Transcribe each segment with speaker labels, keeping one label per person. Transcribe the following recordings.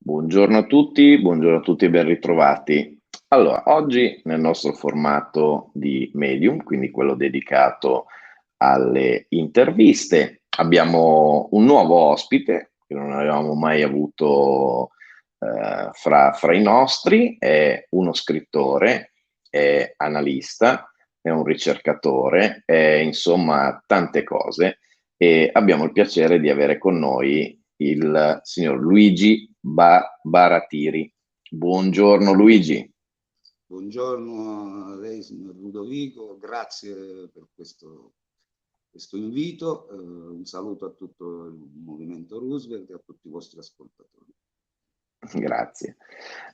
Speaker 1: Buongiorno a tutti e ben ritrovati. Allora, oggi nel nostro formato di Medium, quindi quello dedicato alle interviste, abbiamo un nuovo ospite che non avevamo mai avuto fra i nostri, è uno scrittore, è analista, è un ricercatore, è insomma tante cose e abbiamo il piacere di avere con noi il signor Luigi Baratiri. Buongiorno Luigi.
Speaker 2: Buongiorno a lei, signor Ludovico, grazie per questo invito. Un saluto a tutto il Movimento Roosevelt e a tutti i vostri ascoltatori.
Speaker 1: Grazie.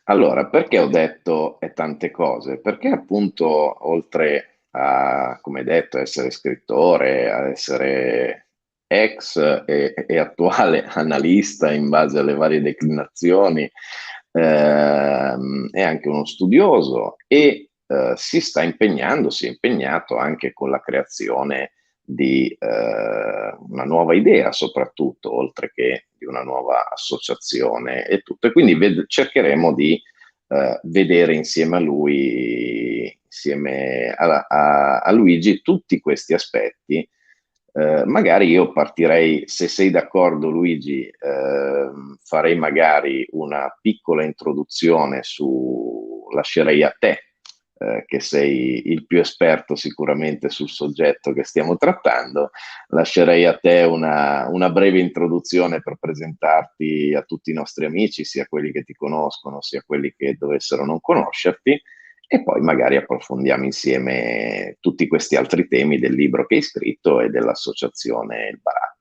Speaker 1: Allora, perché ho detto e tante cose? Perché appunto, oltre a, come detto, essere scrittore, a essere ex e attuale analista in base alle varie declinazioni, è anche uno studioso e si è impegnato anche con la creazione di una nuova idea, soprattutto, oltre che di una nuova associazione e tutto. E quindi cercheremo di vedere insieme a lui, insieme a Luigi, tutti questi aspetti. Magari io partirei, se sei d'accordo Luigi, farei magari una piccola introduzione lascerei a te, che sei il più esperto sicuramente sul soggetto che stiamo trattando, lascerei a te una breve introduzione per presentarti a tutti i nostri amici, sia quelli che ti conoscono, sia quelli che dovessero non conoscerti, e poi magari approfondiamo insieme tutti questi altri temi del libro che hai scritto e dell'associazione Il Barat.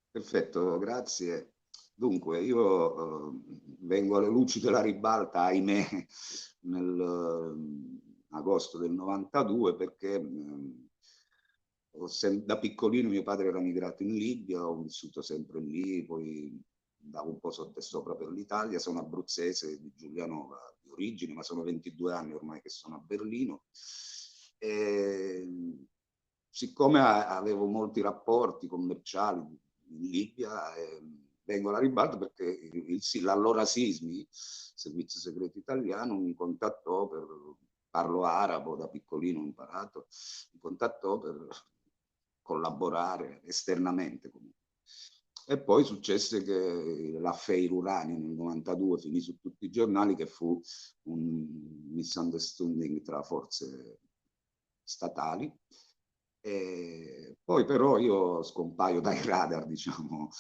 Speaker 2: Perfetto, grazie. Dunque, io vengo alle luci della ribalta, ahimè, nel agosto del 92 perché da piccolino mio padre era migrato in Libia, ho vissuto sempre lì, poi andavo un po' sotto e sopra per l'Italia, sono abruzzese di Giulianova di origine, ma sono 22 anni ormai che sono a Berlino. E, siccome avevo molti rapporti commerciali in Libia, vengo alla ribalta perché l'allora SISMI, Servizio Segreto Italiano, mi contattò parlo arabo, da piccolino ho imparato, mi contattò per collaborare esternamente comunque. E poi successe che l'affair Urani nel 92 finì su tutti i giornali, che fu un misunderstanding tra forze statali. E poi però io scompaio dai radar, diciamo,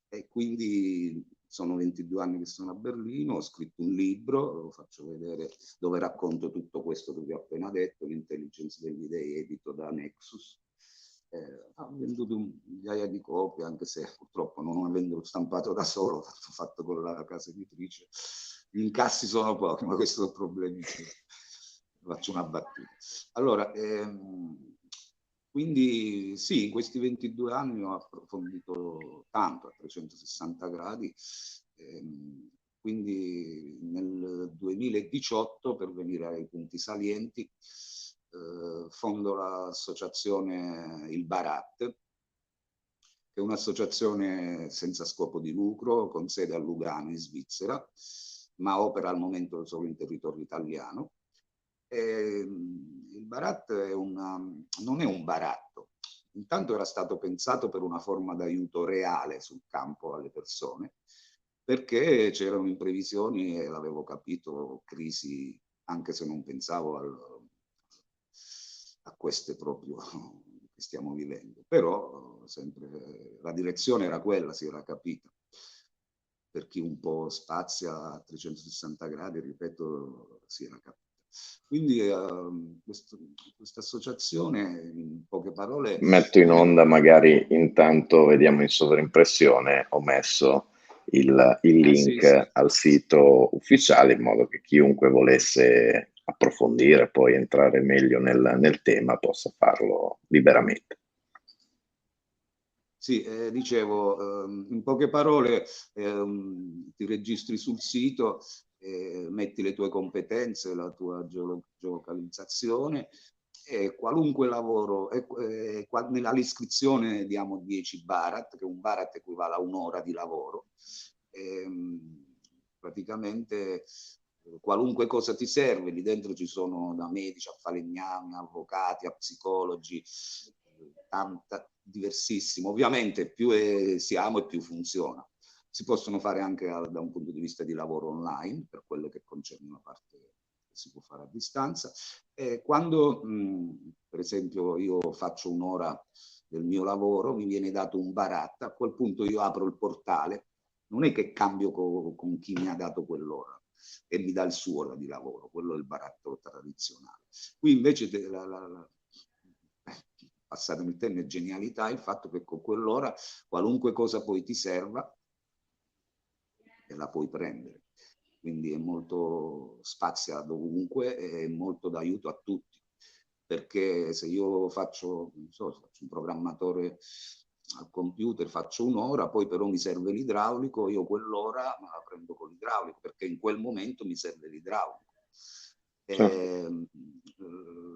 Speaker 2: e quindi sono 22 anni che sono a Berlino, ho scritto un libro, lo faccio vedere, dove racconto tutto questo che vi ho appena detto, l'intelligence degli dei, edito da Nexus. Ha venduto migliaia di copie, anche se purtroppo non avendolo stampato da solo, l'ho fatto con la casa editrice. Gli incassi sono pochi, ma questo è il problema. Faccio una battuta. Allora, quindi sì, in questi 22 anni ho approfondito tanto a 360 gradi, quindi nel 2018, per venire ai punti salienti, fondo l'associazione Il Barat, che è un'associazione senza scopo di lucro con sede a Lugano in Svizzera, ma opera al momento solo in territorio italiano. Il barat non è un baratto. Intanto era stato pensato per una forma d'aiuto reale sul campo alle persone, perché c'erano imprevisioni e l'avevo capito, crisi, anche se non pensavo a queste proprio che stiamo vivendo. Però sempre la direzione era quella, si era capita. Per chi un po' spazia a 360 gradi, ripeto, si era capita. Quindi questa associazione, in poche parole,
Speaker 1: Metto in
Speaker 2: non è...
Speaker 1: onda, magari intanto vediamo in sovraimpressione, ho messo il
Speaker 2: Sì, sì.
Speaker 1: link al sito ufficiale in modo che chiunque volesse approfondire, poi entrare meglio nel tema, possa farlo liberamente.
Speaker 2: Sì, dicevo, in poche parole, ti registri sul sito, metti le tue competenze, la tua geolocalizzazione qualunque lavoro, nell'iscrizione diamo 10 barat, che un barat equivale a un'ora di lavoro. Praticamente qualunque cosa ti serve, lì dentro ci sono da medici a falegnami, avvocati, a psicologi, diversissimo. Ovviamente più siamo e più funziona. Si possono fare anche da un punto di vista di lavoro online, per quello che concerne la parte che si può fare a distanza. Quando, per esempio, io faccio un'ora del mio lavoro, mi viene dato un barat, a quel punto io apro il portale, non è che cambio con chi mi ha dato quell'ora e mi dà il suo ora di lavoro, quello è il baratto tradizionale. Qui invece passatemi il termine genialità, il fatto che con quell'ora qualunque cosa poi ti serva e la puoi prendere. Quindi è molto, spazia dovunque e molto d'aiuto a tutti. Perché se io faccio, non so, faccio un programmatore al computer, faccio un'ora, poi però mi serve l'idraulico, io quell'ora me la prendo con l'idraulico, perché in quel momento mi serve l'idraulico.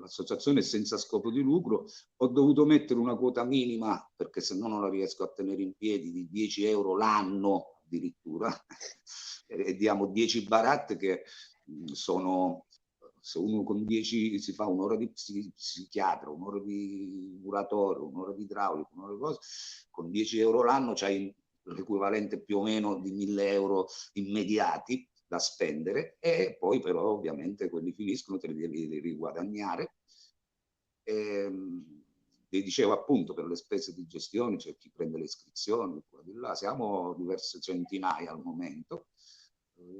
Speaker 2: L'associazione è senza scopo di lucro, ho dovuto mettere una quota minima, perché se no non la riesco a tenere in piedi, di 10 euro l'anno addirittura, e diamo 10 barat che sono, se uno con 10 si fa un'ora di psichiatra, un'ora di curatorio, un'ora di idraulico, un'ora di cose, con 10 euro l'anno c'hai l'equivalente più o meno di 1000 euro immediati da spendere, e poi però ovviamente quelli finiscono, te li devi riguadagnare. Vi dicevo appunto, per le spese di gestione c'è chi prende le iscrizioni, qua di là. Siamo diverse centinaia al momento,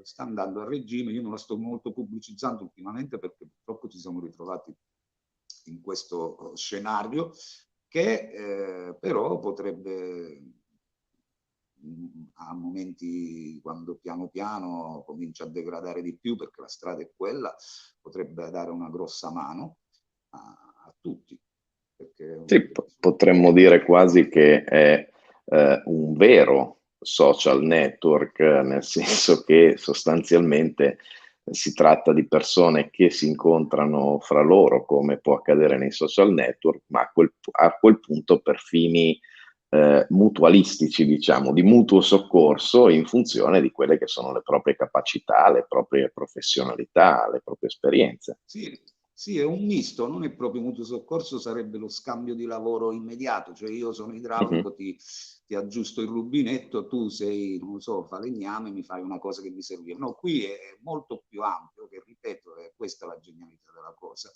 Speaker 2: sta andando a regime. Io non la sto molto pubblicizzando ultimamente perché purtroppo ci siamo ritrovati in questo scenario che però potrebbe, a momenti, quando piano piano comincia a degradare di più, perché la strada è quella, potrebbe dare una grossa mano a tutti. Perché
Speaker 1: Sì, potremmo dire quasi che è un vero social network, nel senso che sostanzialmente si tratta di persone che si incontrano fra loro, come può accadere nei social network, ma a quel punto per fini mutualistici, diciamo, di mutuo soccorso in funzione di quelle che sono le proprie capacità, le proprie professionalità, le proprie esperienze.
Speaker 2: Sì, sì, è un misto, non è proprio mutuo soccorso, sarebbe lo scambio di lavoro immediato, cioè io sono idraulico, ti aggiusto il rubinetto, tu sei, non so, falegname, mi fai una cosa che mi serviva. No, qui è molto più ampio, che ripeto, è questa la genialità della cosa.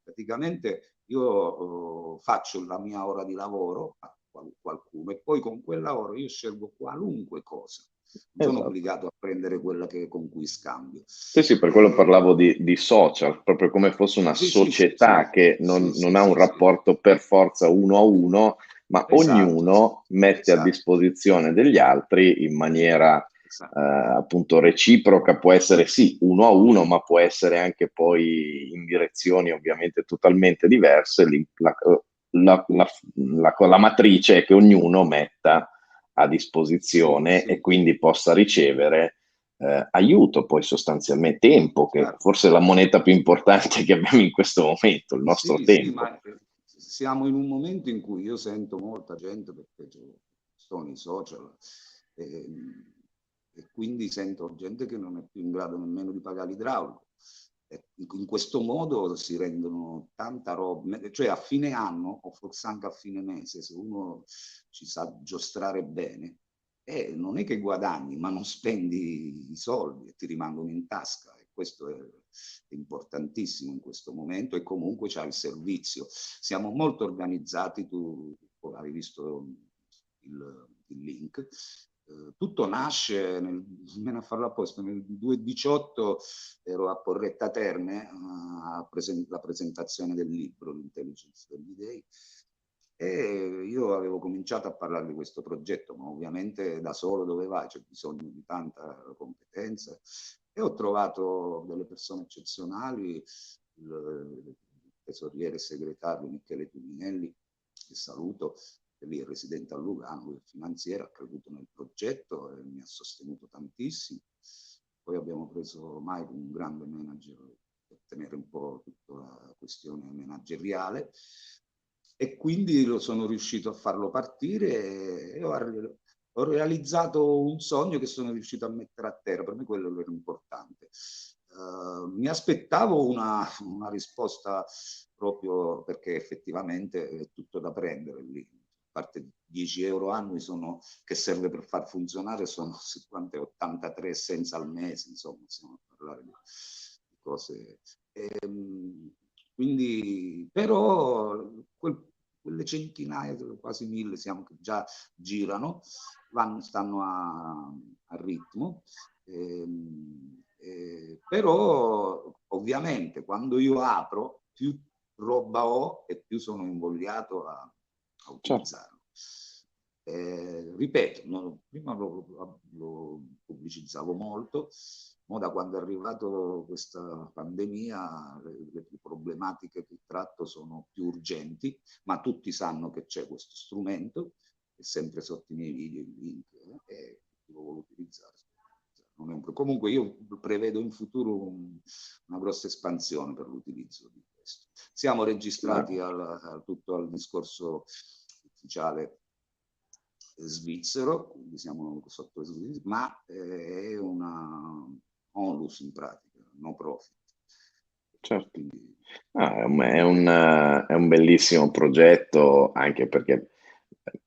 Speaker 2: Praticamente io faccio la mia ora di lavoro a qualcuno e poi con quel lavoro io scelgo qualunque cosa. Non sono
Speaker 1: Esatto.
Speaker 2: obbligato a prendere quella con cui scambio.
Speaker 1: Sì, sì, per quello parlavo di social, proprio come fosse una
Speaker 2: Sì, sì, sì, sì,
Speaker 1: società che
Speaker 2: sì,
Speaker 1: non
Speaker 2: sì,
Speaker 1: ha un
Speaker 2: sì, sì.
Speaker 1: rapporto per forza uno a uno, ma
Speaker 2: Esatto,
Speaker 1: ognuno mette a
Speaker 2: esatto,
Speaker 1: disposizione degli altri in maniera
Speaker 2: esatto.
Speaker 1: appunto reciproca. Può essere sì uno a uno, ma può essere anche poi in direzioni ovviamente totalmente diverse. La matrice è che ognuno metta a
Speaker 2: Sì,
Speaker 1: disposizione e
Speaker 2: sì,
Speaker 1: quindi possa ricevere aiuto, poi sostanzialmente tempo, che
Speaker 2: chiaro.
Speaker 1: forse è la moneta più importante che abbiamo in questo momento, il nostro
Speaker 2: Sì, sì,
Speaker 1: tempo.
Speaker 2: ma siamo in un momento in cui io sento molta gente, perché sono i social, e, e quindi sento gente che non è più in grado nemmeno di pagare l'idraulico. In questo modo si rendono tanta roba, cioè a fine anno o forse anche a fine mese, se uno ci sa giostrare bene, non è che guadagni, ma non spendi i soldi e ti rimangono in tasca. E questo è importantissimo in questo momento, e comunque c'è il servizio. Siamo molto organizzati, tu hai visto il link. Tutto nasce, me ne farò apposta, nel 2018 ero a Porretta Terme la presentazione del libro L'intelligence degli dei, e io avevo cominciato a parlare di questo progetto, ma ovviamente da solo dove vai? C'è bisogno di tanta competenza, e ho trovato delle persone eccezionali, il tesoriere e segretario Michele Tuminelli, che saluto, che lì è residente a Lugano, lui è finanziere, ha creduto nel progetto e mi ha sostenuto tantissimo. Poi abbiamo preso Mike, un grande manager tenere un po' tutta la questione manageriale, e quindi sono riuscito a farlo partire e ho realizzato un sogno che sono riuscito a mettere a terra. Per me quello era importante. Mi aspettavo una risposta, proprio perché effettivamente è tutto da prendere lì. A parte 10 euro annui che serve per far funzionare, sono 83 senza al mese, insomma, stiamo a parlare di cose. Quindi, però, quelle centinaia, quasi 1000 siamo, che già girano, stanno a ritmo. Però ovviamente quando io apro, più roba ho e più sono invogliato a
Speaker 1: Certo.
Speaker 2: utilizzarlo. Ripeto, prima lo pubblicizzavo molto, ma da quando è arrivata questa pandemia le problematiche che tratto sono più urgenti, ma tutti sanno che c'è questo strumento, è sempre sotto i miei video il link, e lo voglio utilizzare. Comunque io prevedo in futuro una grossa espansione per l'utilizzo di questo. Siamo registrati tutto al discorso ufficiale svizzero, quindi siamo sotto svizzero, ma è una onlus in pratica, no profit.
Speaker 1: Certo.
Speaker 2: Quindi,
Speaker 1: È un bellissimo progetto, anche perché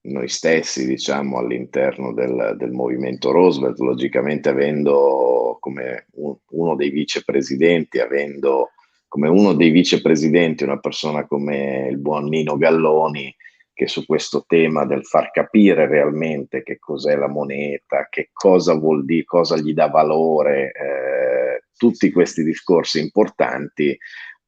Speaker 1: noi stessi, diciamo, all'interno del movimento Roosevelt, logicamente avendo come uno dei vicepresidenti, una persona come il buon Nino Galloni, che su questo tema del far capire realmente che cos'è la moneta, che cosa vuol dire, cosa gli dà valore, tutti questi discorsi importanti,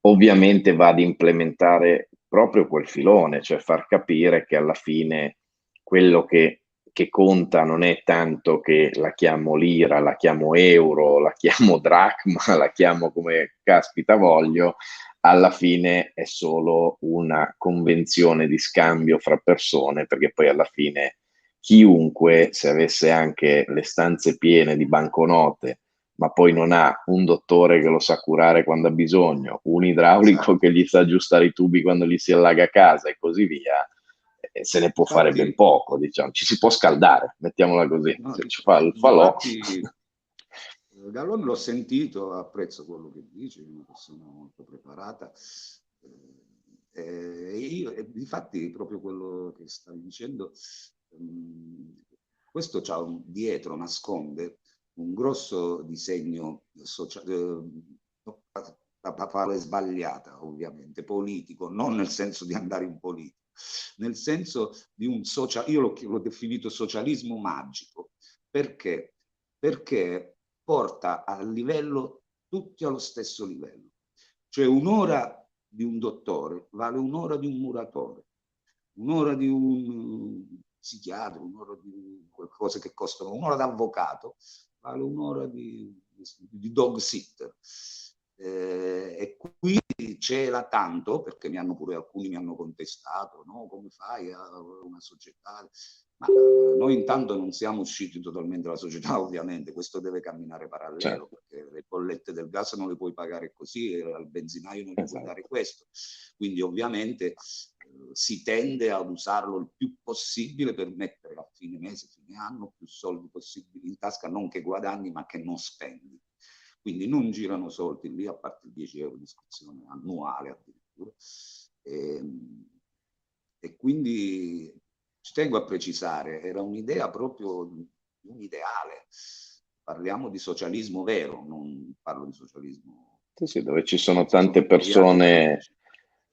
Speaker 1: ovviamente va ad implementare proprio quel filone, cioè far capire che alla fine quello che conta non è tanto che la chiamo lira, la chiamo euro, la chiamo dracma, la chiamo come caspita voglio, alla fine è solo una convenzione di scambio fra persone, perché poi alla fine chiunque, se avesse anche le stanze piene di banconote, ma poi non ha un dottore che lo sa curare quando ha bisogno, un idraulico
Speaker 2: esatto.
Speaker 1: che gli sa aggiustare i tubi quando gli si allaga a casa e così via, se ne può fare ben
Speaker 2: Infatti,
Speaker 1: poco, diciamo. Ci si può scaldare, mettiamola così.
Speaker 2: no,
Speaker 1: Se ci fa il falò.
Speaker 2: Galloni l'ho sentito, apprezzo quello che dice, è una persona molto preparata. Difatti, proprio quello che stavi dicendo, questo c'ha dietro, nasconde un grosso disegno sociale, la parola è sbagliata, ovviamente, politico, non nel senso di andare in politica, nel senso di un io l'ho definito socialismo magico. Perché? Perché porta a livello, tutti allo stesso livello. Cioè un'ora di un dottore vale un'ora di un muratore, un'ora di un psichiatra, un'ora di qualcosa che costano, un'ora d'avvocato vale un'ora di dog sitter. E qui c'era tanto, perché alcuni mi hanno contestato, no? Come fai a una società? Ma noi intanto non siamo usciti totalmente dalla società, ovviamente, questo deve camminare parallelo,
Speaker 1: Certo.
Speaker 2: perché le bollette del gas non le puoi pagare così, al benzinaio non gli puoi dare questo. Quindi ovviamente si tende ad usarlo il più possibile per mettere a fine mese, fine anno, più soldi possibili in tasca, non che guadagni, ma che non spendi. Quindi non girano soldi lì, a parte 10 euro di iscrizione annuale addirittura. E quindi ci tengo a precisare, era un'idea proprio, un ideale. Parliamo di socialismo vero, non parlo di socialismo.
Speaker 1: Sì, sì, dove ci sono tante persone,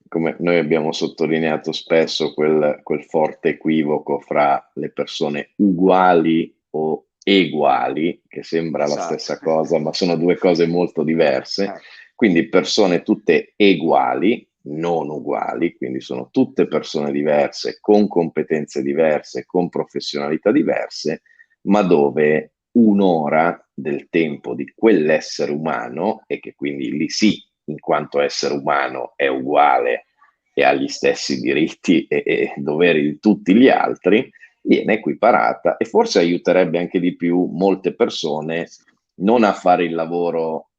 Speaker 1: come noi abbiamo sottolineato spesso, quel forte equivoco fra le persone uguali o eguali, che sembra la
Speaker 2: Esatto.
Speaker 1: stessa cosa, ma sono due cose molto diverse. Quindi persone tutte eguali, non uguali, quindi sono tutte persone diverse, con competenze diverse, con professionalità diverse, ma dove un'ora del tempo di quell'essere umano, e che quindi lì sì, in quanto essere umano è uguale e ha gli stessi diritti e doveri di tutti gli altri, viene equiparata, e forse aiuterebbe anche di più molte persone non a fare il lavoro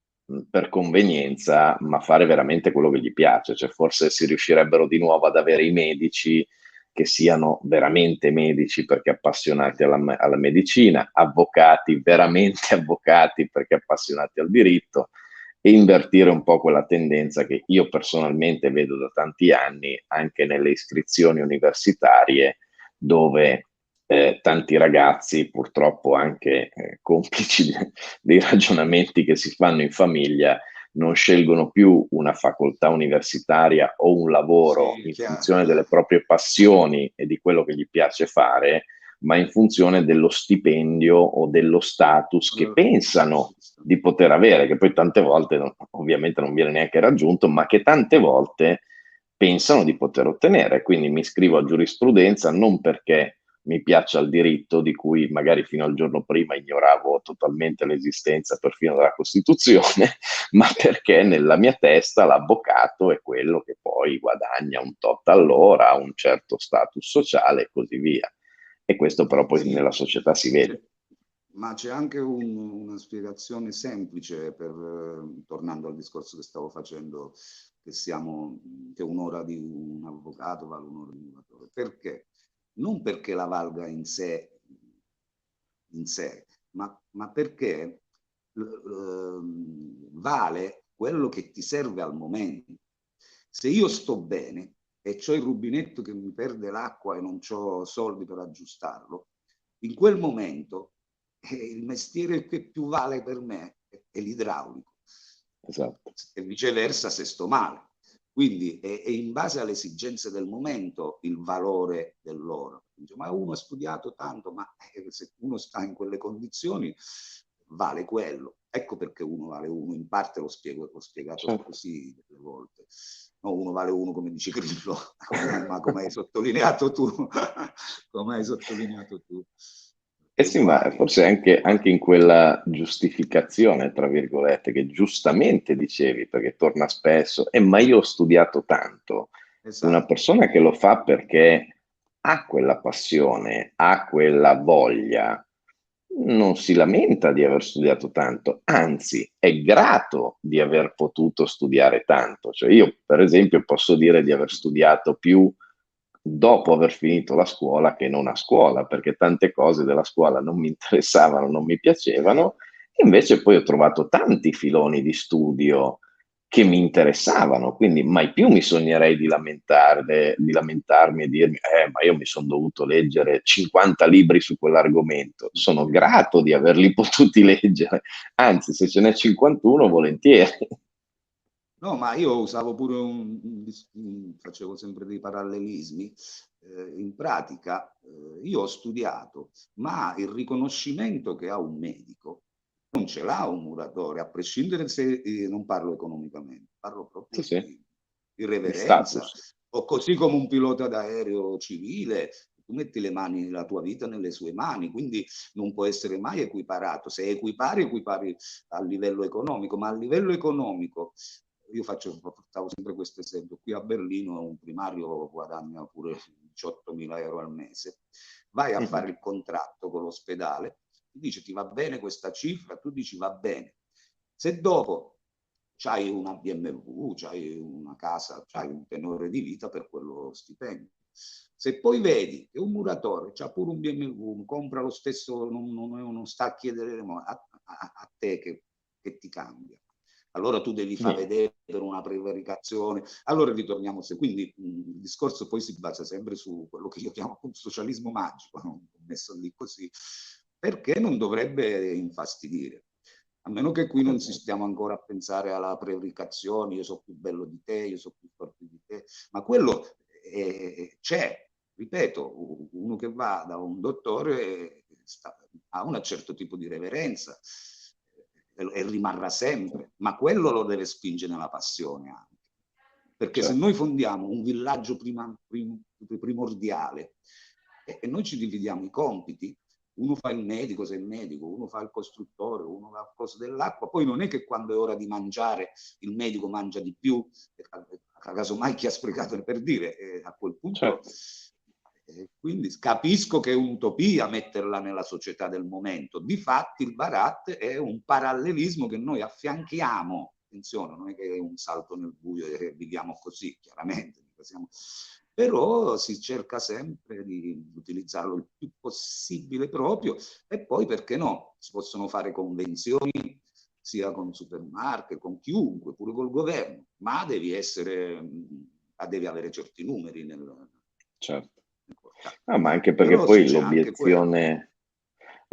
Speaker 1: per convenienza, ma fare veramente quello che gli piace. Cioè, forse si riuscirebbero di nuovo ad avere i medici che siano veramente medici perché appassionati alla medicina, avvocati veramente avvocati perché appassionati al diritto, e invertire un po' quella tendenza che io personalmente vedo da tanti anni anche nelle iscrizioni universitarie, dove tanti ragazzi, purtroppo anche complici dei ragionamenti che si fanno in famiglia, non scelgono più una facoltà universitaria o un lavoro
Speaker 2: Sì,
Speaker 1: in
Speaker 2: chiaro,
Speaker 1: funzione delle
Speaker 2: chiaro.
Speaker 1: proprie passioni e di quello che gli piace fare, ma in funzione dello stipendio o dello status che pensano di poter avere, che poi tante volte ovviamente non viene neanche raggiunto, ma che tante volte pensano di poter ottenere. Quindi mi iscrivo a giurisprudenza non perché mi piaccia il diritto, di cui magari fino al giorno prima ignoravo totalmente l'esistenza perfino della Costituzione, ma perché nella mia testa l'avvocato è quello che poi guadagna un tot all'ora, ha un certo status sociale e così via. E questo però poi
Speaker 2: Sì,
Speaker 1: nella società si
Speaker 2: c'è-
Speaker 1: vede.
Speaker 2: ma c'è anche una spiegazione semplice per, tornando al discorso che stavo facendo, che un'ora di un avvocato vale un'ora di un lavoratore. Perché? Non perché la valga in sé, ma perché vale quello che ti serve al momento. Se io sto bene e c'ho il rubinetto che mi perde l'acqua e non ho soldi per aggiustarlo, in quel momento il mestiere che più vale per me è l'idraulico.
Speaker 1: Esatto.
Speaker 2: E viceversa se sto male. Quindi è in base alle esigenze del momento il valore dell'oro. Ma uno ha studiato tanto, ma se uno sta in quelle condizioni vale quello. Ecco perché uno vale uno. In parte l'ho spiegato
Speaker 1: Certo.
Speaker 2: così delle volte. No, uno vale uno come dice Grillo, ma come hai sottolineato tu. Come hai sottolineato tu.
Speaker 1: Eh
Speaker 2: È
Speaker 1: sì, ma
Speaker 2: uguale.
Speaker 1: forse anche in quella giustificazione, tra virgolette, che giustamente dicevi, perché torna spesso, ma io ho studiato tanto. Una
Speaker 2: Esatto.
Speaker 1: persona che lo fa perché ha quella passione, ha quella voglia, non si lamenta di aver studiato tanto, anzi è grato di aver potuto studiare tanto. Cioè io, per esempio, posso dire di aver studiato più dopo aver finito la scuola che non a scuola, perché tante cose della scuola non mi interessavano, non mi piacevano, e invece poi ho trovato tanti filoni di studio che mi interessavano, quindi mai più mi sognerei di lamentarmi e dirmi, ma io mi sono dovuto leggere 50 libri su quell'argomento. Sono grato di averli potuti leggere, anzi, se ce n'è 51, volentieri.
Speaker 2: No, ma io usavo pure facevo sempre dei parallelismi. In pratica, io ho studiato, ma il riconoscimento che ha un medico non ce l'ha un muratore, a prescindere se non parlo economicamente, parlo
Speaker 1: Sì,
Speaker 2: proprio
Speaker 1: sì,
Speaker 2: di
Speaker 1: di
Speaker 2: reverenza,
Speaker 1: status.
Speaker 2: o così come un pilota d'aereo civile, tu metti le mani, la tua vita nelle sue mani, quindi non può essere mai equiparato. Se equipari, equipari a livello economico, ma a livello economico io portavo sempre questo esempio, qui a Berlino un primario guadagna pure 18.000 euro al mese, vai a
Speaker 1: Mhm.
Speaker 2: fare il contratto con l'ospedale, ti dice ti va bene questa cifra, tu dici va bene. Se dopo c'hai una BMW, c'hai una casa, c'hai un tenore di vita per quello stipendio. Se poi vedi che un muratore c'ha pure un BMW, compra lo stesso, non sta a chiedere a te che ti cambia. Allora tu devi far
Speaker 1: Niente.
Speaker 2: vedere per una prevaricazione. Allora ritorniamo, quindi il discorso poi si basa sempre su quello che io chiamo un socialismo magico, no? Ho messo lì così, perché non dovrebbe infastidire. A meno che qui non si stiamo ancora a pensare alla prevaricazione, io so più bello di te, io so più forte di te, ma quello c'è, ripeto, uno che va da un dottore ha un certo tipo di reverenza e rimarrà sempre, ma quello lo deve spingere nella passione anche. Perché se
Speaker 1: Certo.
Speaker 2: noi fondiamo un villaggio primordiale e noi ci dividiamo i compiti, uno fa il medico se è il medico, uno fa il costruttore, uno fa il coso dell'acqua, poi non è che quando è ora di mangiare il medico mangia di più, casomai chi ha sprecato per dire, a quel punto
Speaker 1: Certo.
Speaker 2: Quindi capisco che è un'utopia metterla nella società del momento. Difatti il Barat è un parallelismo che noi affianchiamo. Attenzione, non è che è un salto nel buio e viviamo così, chiaramente. Però si cerca sempre di utilizzarlo il più possibile proprio, e poi perché no? Si possono fare convenzioni sia con supermarket, con chiunque, pure col governo, ma devi avere certi numeri
Speaker 1: certo.
Speaker 2: nel portale.
Speaker 1: No, ma anche perché
Speaker 2: Però sì,
Speaker 1: poi
Speaker 2: c'è anche quello.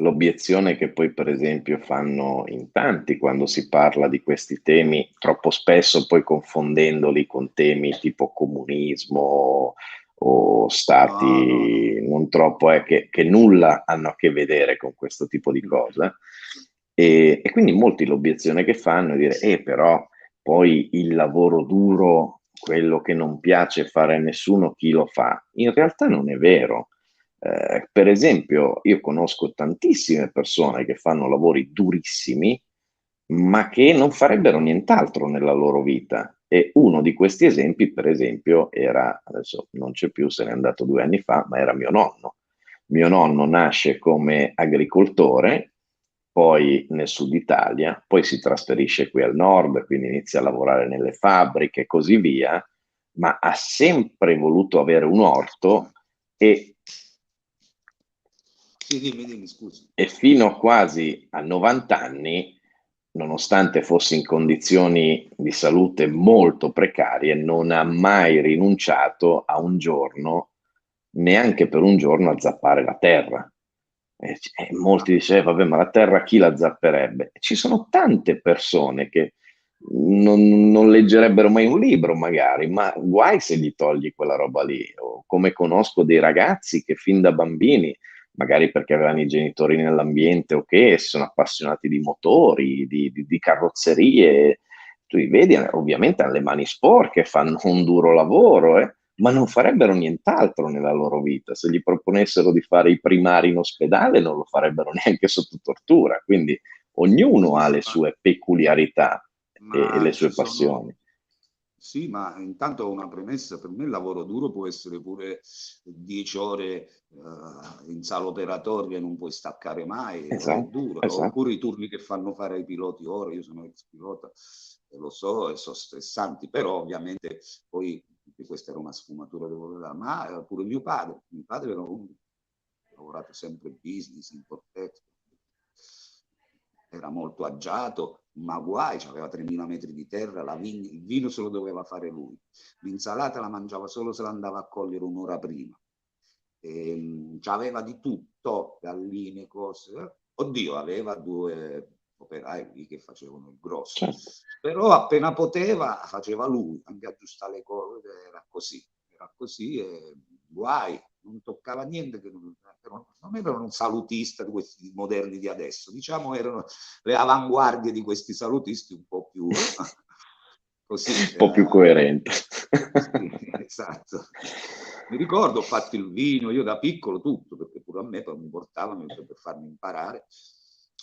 Speaker 1: l'obiezione che poi per esempio fanno in tanti quando si parla di questi temi, troppo spesso poi confondendoli con temi tipo comunismo o
Speaker 2: No, no, no.
Speaker 1: stati non troppo, che nulla hanno a che vedere con questo tipo di cose. E quindi molti l'obiezione che fanno è dire, però poi il lavoro duro, quello che non piace fare a nessuno, chi lo fa? In realtà non è vero. Per esempio, io conosco tantissime persone che fanno lavori durissimi, ma che non farebbero nient'altro nella loro vita. E uno di questi esempi, per esempio, era, adesso non c'è più, se n'è andato 2 anni fa, ma era mio nonno. Mio nonno nasce come agricoltore, poi nel sud Italia, poi si trasferisce qui al nord, quindi inizia a lavorare nelle fabbriche e così via, ma ha sempre voluto avere un orto e,
Speaker 2: Sì, dimmi, scusi.
Speaker 1: e fino quasi a 90 anni, nonostante fosse in condizioni di salute molto precarie, non ha mai rinunciato a un giorno, neanche per un giorno, a zappare la terra. Molti dicevano, vabbè, ma la terra chi la zapperebbe? Ci sono tante persone che non leggerebbero mai un libro, magari, ma guai se gli togli quella roba lì. O come conosco dei ragazzi che fin da bambini, magari perché avevano i genitori nell'ambiente o che sono appassionati di motori, di carrozzerie, tu li vedi, ovviamente hanno le mani sporche, fanno un duro lavoro, ma non farebbero nient'altro nella loro vita. Se gli proponessero di fare i primari in ospedale, non lo farebbero neanche sotto tortura. Quindi ognuno
Speaker 2: Sì,
Speaker 1: ha
Speaker 2: sì,
Speaker 1: le sue peculiarità e le
Speaker 2: ma
Speaker 1: sue
Speaker 2: ci
Speaker 1: passioni.
Speaker 2: sono. Sì, ma intanto una premessa, per me il lavoro duro può essere pure 10 ore in sala operatoria e non puoi staccare mai, è
Speaker 1: Esatto,
Speaker 2: duro.
Speaker 1: esatto.
Speaker 2: Oppure i turni che fanno fare ai piloti ora, io sono ex pilota e lo so, e sono stressanti, però ovviamente poi questa era una sfumatura che volevo dare, ma pure mio padre era uno, ha lavorato sempre in business, in portetto, era molto agiato, ma guai, aveva 3.000 metri di terra, il vino se lo doveva fare lui, l'insalata la mangiava solo se l'andava a cogliere un'ora prima, aveva di tutto, galline, cose, oddio, aveva 2 operai lì che facevano il grosso,
Speaker 1: Certo.
Speaker 2: però appena poteva faceva lui, anche aggiustare le cose, era così e guai, non toccava niente, che non erano un salutista di questi moderni di adesso, diciamo erano le avanguardie di questi salutisti un po' più così.
Speaker 1: Un po' più coerente.
Speaker 2: Sì, esatto. Mi ricordo, ho fatto il vino, io da piccolo tutto, perché pure a me poi mi portavano per farmi imparare.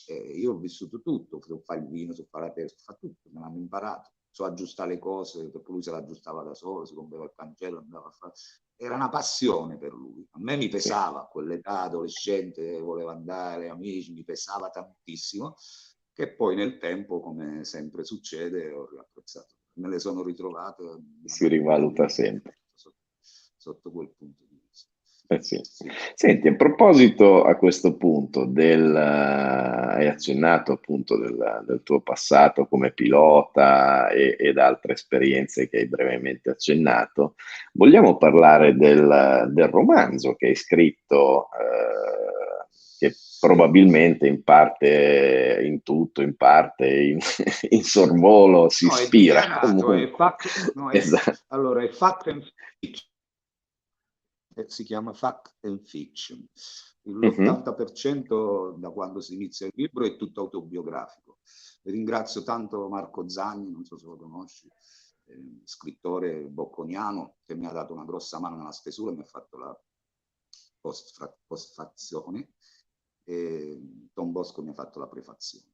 Speaker 2: Io ho vissuto tutto, so fare il vino, so fare la testa, so fare tutto, me l'hanno imparato. So aggiustare le cose, perché lui se l'aggiustava da solo, si rompeva il cancello, andava a fare. Era una passione per lui. A me mi
Speaker 1: Sì.
Speaker 2: pesava, a quell'età adolescente, voleva andare, amici, mi pesava tantissimo, che poi nel tempo, come sempre succede, ho riapprezzato. Me le sono ritrovate, mi
Speaker 1: Si
Speaker 2: hanno aiutato
Speaker 1: rivaluta
Speaker 2: enormemente
Speaker 1: sempre.
Speaker 2: sotto quel punto di vista.
Speaker 1: Sì.
Speaker 2: Sì.
Speaker 1: Senti, a proposito a questo punto hai accennato appunto del tuo passato come pilota ed altre esperienze che hai brevemente accennato, vogliamo parlare del romanzo che hai scritto, che
Speaker 2: Sì.
Speaker 1: probabilmente in parte, in tutto, in parte, in sorvolo si
Speaker 2: No, è
Speaker 1: ispira
Speaker 2: dichiarato,
Speaker 1: comunque.
Speaker 2: no,
Speaker 1: Esatto.
Speaker 2: allora, è fact and fiction, si chiama fact and fiction.
Speaker 1: Mhm.
Speaker 2: L'80% da quando si inizia il libro è tutto autobiografico. Ringrazio tanto Marco Zagni, non so se lo conosci, scrittore bocconiano, che mi ha dato una grossa mano nella stesura e mi ha fatto la postfazione, e Don Bosco mi ha fatto la prefazione.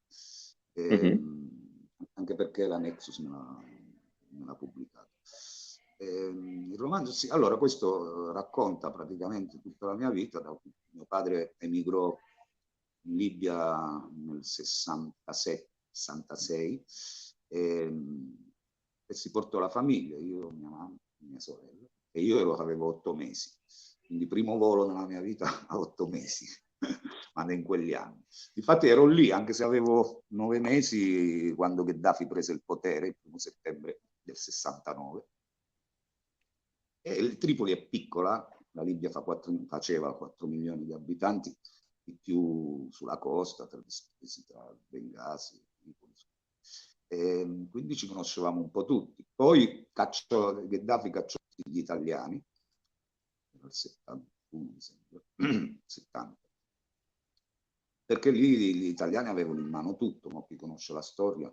Speaker 1: Mhm.
Speaker 2: Anche perché la Nexus me l'ha pubblicato. Il romanzo, sì, allora questo racconta praticamente tutta la mia vita. Mio padre emigrò in Libia nel 67-66 e si portò la famiglia, io, mia mamma, mia sorella, e io avevo 8 mesi. Quindi primo volo nella mia vita a 8 mesi, ma in quegli anni. Infatti ero lì, anche se avevo 9 mesi, quando Gheddafi prese il potere, il 1 settembre del 69. E il Tripoli è piccola, la Libia faceva 4 milioni di abitanti, di più sulla costa, tra Bengasi, Tripoli. E quindi ci conoscevamo un po' tutti. Poi Gheddafi cacciò gli italiani, nel 71, mi sembra, 70. Perché lì gli italiani avevano in mano tutto, ma chi conosce la storia,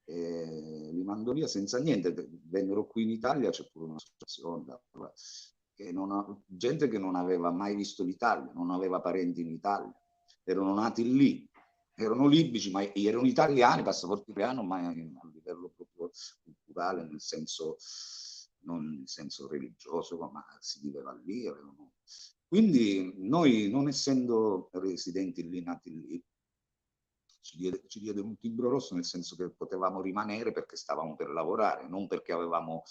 Speaker 2: li mandò via senza niente. Vennero qui in Italia, c'è pure un'associazione, gente che non aveva mai visto l'Italia, non aveva parenti in Italia, erano nati lì, erano libici, ma erano italiani, passaporto italiano, ma a livello proprio culturale, nel senso, non nel senso religioso, ma si viveva lì. Quindi noi, non essendo residenti lì, nati lì, ci diede un timbro rosso, nel senso che potevamo rimanere perché stavamo per lavorare, non perché avevamo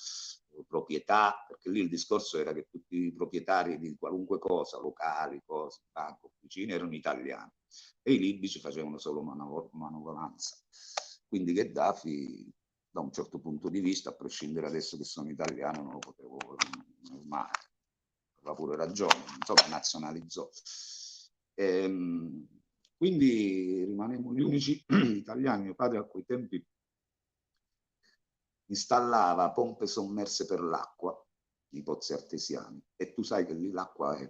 Speaker 2: proprietà, perché lì il discorso era che tutti i proprietari di qualunque cosa, locali, cose, banco, officine, erano italiani e i libici facevano solo manovalanza. Quindi Gheddafi, da un certo punto di vista, a prescindere adesso che sono italiano, non lo potevo mai, aveva pure ragione, insomma nazionalizzò. Quindi rimanemmo gli unici italiani. Mio padre a quei tempi installava pompe sommerse per l'acqua nei pozzi artesiani, e tu sai che lì l'acqua è,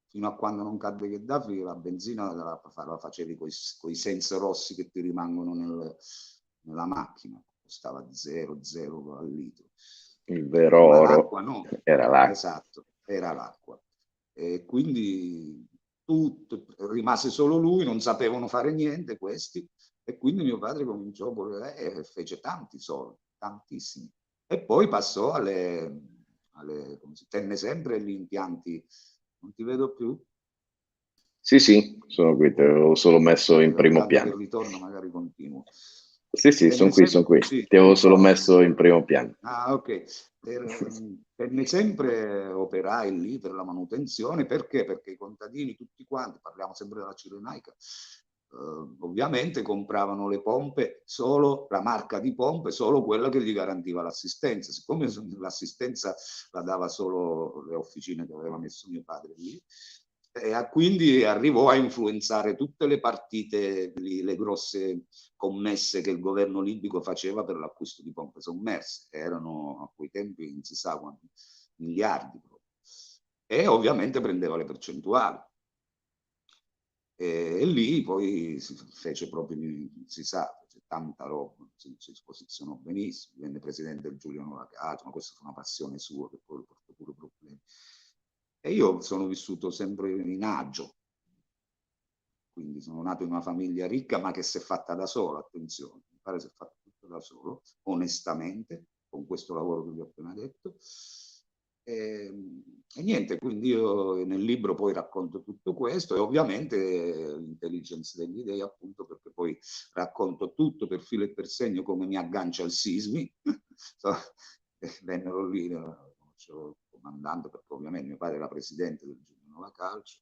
Speaker 2: fino a quando non cadde Gheddafi, la benzina la facevi con i sensi rossi che ti rimangono nella macchina, costava 0,0 al litro.
Speaker 1: Il vero oro
Speaker 2: no.
Speaker 1: era l'acqua.
Speaker 2: Esatto, era l'acqua. E quindi rimase solo lui, non sapevano fare niente questi, e quindi mio padre cominciò e fece tanti soldi, tantissimi. E poi passò tenne sempre gli impianti. Non ti vedo più?
Speaker 1: Sì, sono qui, te l'avevo solo messo in primo piano.
Speaker 2: Che ritorno, magari continuo.
Speaker 1: Sì, sono qui.
Speaker 2: Sì.
Speaker 1: Ti avevo solo messo in primo piano.
Speaker 2: Ah, ok. Tenne sempre operai lì per la manutenzione. Perché? Perché i contadini, tutti quanti, parliamo sempre della Cirenaica, ovviamente compravano le pompe, solo la marca di pompe, solo quella che gli garantiva l'assistenza. Siccome l'assistenza la dava solo le officine che aveva messo mio padre lì, quindi arrivò a influenzare tutte le partite, le grosse commesse che il governo libico faceva per l'acquisto di pompe sommerse. Erano a quei tempi non si sa quanti miliardi proprio. E ovviamente prendeva le percentuali. E lì poi si fece proprio, si sa, tanta roba, si posizionò benissimo, divenne presidente del Giulio Novacato, ma questa fu una passione sua che poi portò pure problemi. E io sono vissuto sempre in agio, quindi sono nato in una famiglia ricca, ma che si è fatta da solo, attenzione, mi pare si è fatta tutto da solo, onestamente, con questo lavoro che vi ho appena detto. E niente, quindi io nel libro poi racconto tutto questo, e ovviamente l'intelligence degli dei, appunto, perché poi racconto tutto per filo e per segno, come mi aggancia al sismi. Vennero lì, il comandante, perché ovviamente mio padre era presidente del Giulio Nova Calcio,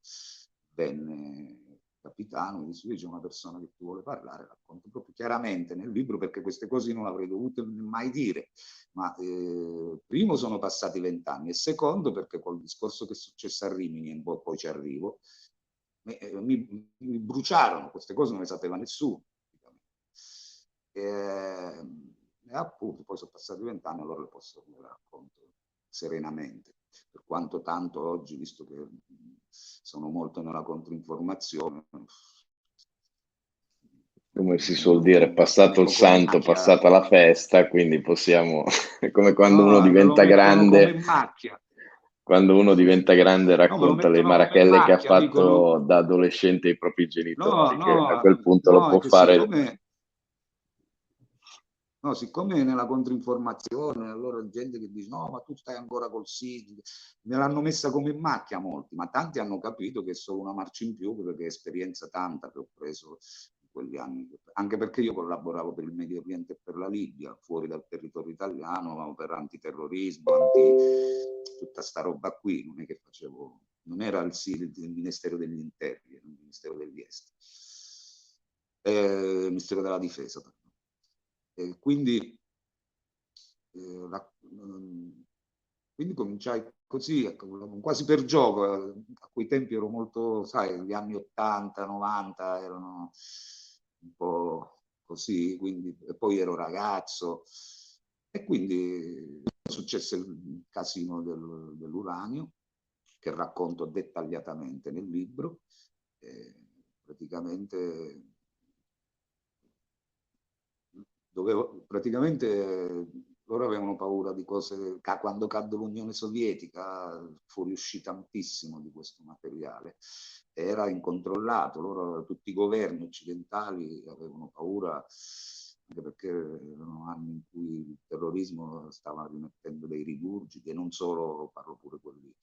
Speaker 2: venne capitano, mi dice: c'è una persona che ti vuole parlare. Racconto proprio chiaramente nel libro, perché queste cose non avrei dovuto mai dire, ma primo sono passati 20 anni, e secondo perché col discorso che è successo a Rimini, e poi ci arrivo, mi bruciarono, queste cose non le sapeva nessuno. E appunto poi sono passati 20 anni, allora le posso racconto serenamente, per quanto tanto oggi, visto che sono molto nella controinformazione,
Speaker 1: come si suol dire, passato il santo, passata la festa, quindi possiamo, come quando uno diventa grande, quando uno diventa grande racconta le marachelle che ha fatto da adolescente ai propri genitori, che a quel punto lo può fare.
Speaker 2: No, siccome nella controinformazione, allora gente che dice no, ma tu stai ancora col sito, me l'hanno messa come in macchia molti, ma tanti hanno capito che è solo una marcia in più perché è esperienza tanta che ho preso in quegli anni, anche perché io collaboravo per il Medio Oriente e per la Libia, fuori dal territorio italiano, per antiterrorismo, tutta sta roba qui, non è che facevo, non era il Ministero degli Interni, era il Ministero degli Esteri, Ministero della Difesa, pardon. Quindi, quindi cominciai così, quasi per gioco. A quei tempi ero molto, sai, gli anni 80, 90 erano un po' così, quindi, e poi ero ragazzo e quindi successe il casino dell'uranio che racconto dettagliatamente nel libro. Praticamente loro avevano paura di cose, quando cadde l'Unione Sovietica fuoriuscì tantissimo di questo materiale, era incontrollato, loro, tutti i governi occidentali avevano paura, anche perché erano anni in cui il terrorismo stava rimettendo dei rigurgiti, e non solo, parlo pure quelli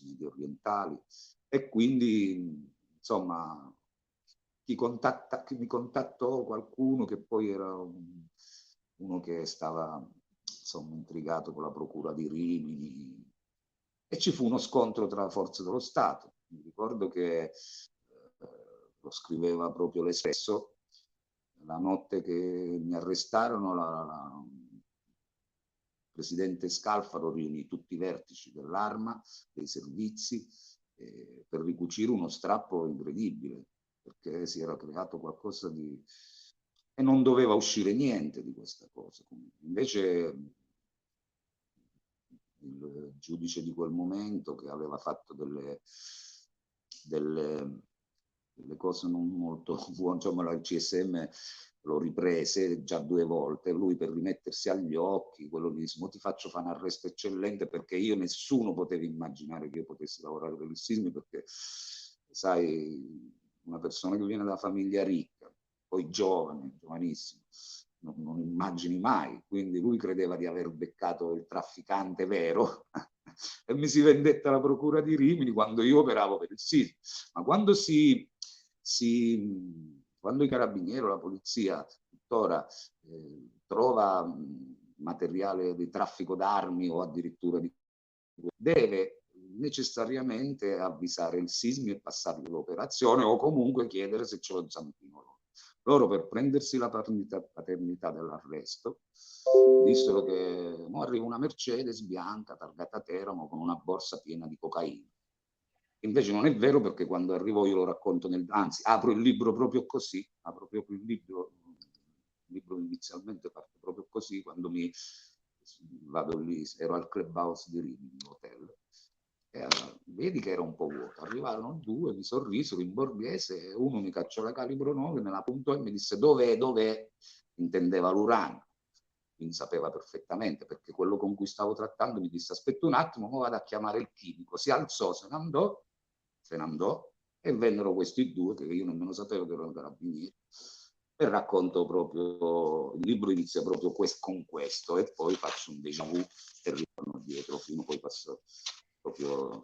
Speaker 2: medio orientali, e quindi insomma chi mi contattò qualcuno che poi era uno che stava insomma intrigato con la procura di Rimini, e ci fu uno scontro tra forze dello Stato. Mi ricordo che lo scriveva proprio l'Espresso, la notte che mi arrestarono il presidente Scalfaro riunì tutti i vertici dell'Arma, dei servizi, per ricucire uno strappo incredibile, perché si era creato qualcosa di... e non doveva uscire niente di questa cosa. Invece il giudice di quel momento, che aveva fatto delle cose non molto buone, insomma il CSM lo riprese già 2 volte, lui per rimettersi agli occhi, quello gli disse: ti faccio fare un arresto eccellente, perché nessuno poteva immaginare che io potessi lavorare per il SISMI, perché sai, una persona che viene da famiglia ricca, poi giovane, giovanissimo, non immagini mai, quindi lui credeva di aver beccato il trafficante vero e mi si vendetta la procura di Rimini quando io operavo per il SISMI. Ma quando quando i carabinieri o la polizia tuttora trova materiale di traffico d'armi o addirittura di... deve necessariamente avvisare il SISMI e passargli l'operazione, o comunque chiedere se c'è lo zampino. Loro, per prendersi la paternità dell'arresto, dissero che arriva una Mercedes bianca targata Teramo con una borsa piena di cocaina. Invece non è vero, perché quando arrivo io lo racconto, anzi apro il libro proprio così, apro proprio il libro inizialmente parte proprio così, quando vado lì, ero al clubhouse di Rimini, l'hotel, e vedi che era un po' vuoto, arrivarono 2, mi sorrisero in borghese, e uno mi cacciò la calibro 9, me la puntò e mi disse dov'è, intendeva l'uranio. Quindi sapeva perfettamente, perché quello con cui stavo trattando mi disse: aspetta un attimo, ora vado a chiamare il chimico. Si alzò, se ne andò, e vennero questi 2 che io nemmeno sapevo che erano carabinieri, e racconto proprio, il libro inizia proprio con questo, e poi faccio un déjà vu e ritorno dietro, fino poi passo proprio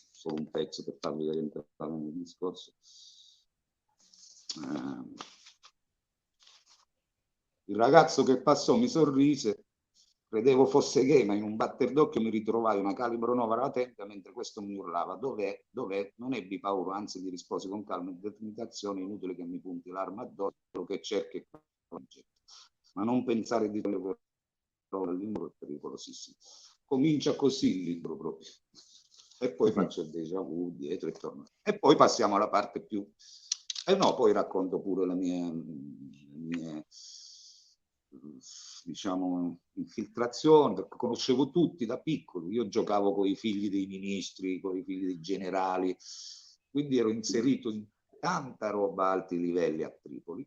Speaker 2: solo un pezzo per farvi vedere, entrare nel discorso. Il ragazzo che passò mi sorrise, credevo fosse gay, ma in un batter d'occhio mi ritrovai una calibro 9 alla tempia, mentre questo mi urlava: dov'è? Non ebbi paura, anzi gli risposi con calma e determinazione: inutile che mi punti l'arma addosso, quello che cerchi è concetto. Ma non pensare di togliere il libro, è pericolosissimo. Comincia così il libro proprio, e poi faccio il déjà vu dietro e torno. E poi passiamo alla parte più... poi racconto pure le mie diciamo infiltrazioni, perché conoscevo tutti da piccolo. Io giocavo con i figli dei ministri, con i figli dei generali, quindi ero inserito in tanta roba a alti livelli a Tripoli,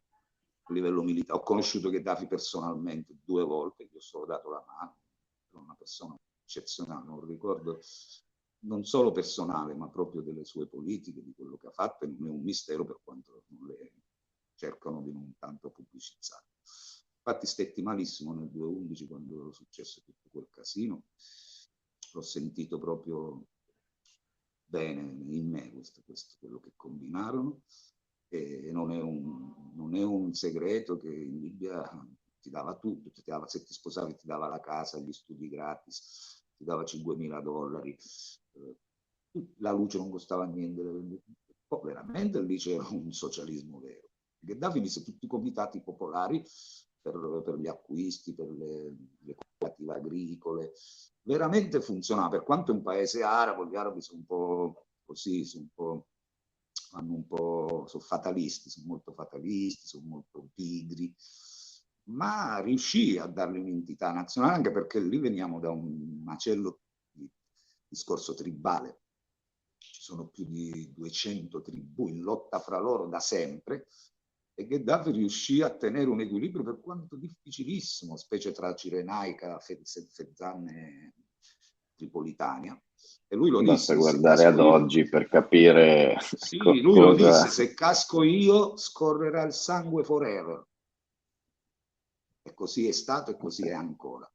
Speaker 2: a livello militare. Ho conosciuto Gheddafi personalmente 2 volte, gli ho solo dato la mano, era una persona eccezionale, un ricordo non solo personale, ma proprio delle sue politiche, di quello che ha fatto, e non è un mistero per quanto non le cercano di non tanto pubblicizzare. Infatti stetti malissimo nel 2011 quando è successo tutto quel casino, l'ho sentito proprio bene in me questo quello che combinarono, e non è un segreto che in Libia ti dava tutto, se ti sposavi ti dava la casa, gli studi gratis, ti dava $5.000, la luce non costava niente, veramente lì c'era un socialismo vero. Gheddafi mise tutti i comitati popolari per gli acquisti, per le cooperative agricole, veramente funzionava, per quanto è un paese arabo, gli arabi sono un po' così, sono fatalisti, sono molto fatalisti, sono molto pigri, ma riuscì a dargli un'entità nazionale, anche perché lì veniamo da un macello di discorso tribale. Ci sono più di 200 tribù in lotta fra loro da sempre, e Gheddafi riuscì a tenere un equilibrio, per quanto difficilissimo, specie tra Cirenaica, Fezzan e Tripolitania. E lui lo
Speaker 1: Basta
Speaker 2: disse: se
Speaker 1: guardare ad
Speaker 2: casco io,
Speaker 1: oggi per capire
Speaker 2: sì, lui lo
Speaker 1: cosa...
Speaker 2: disse, se casco io scorrerà il sangue forever. E così è stato e così è ancora.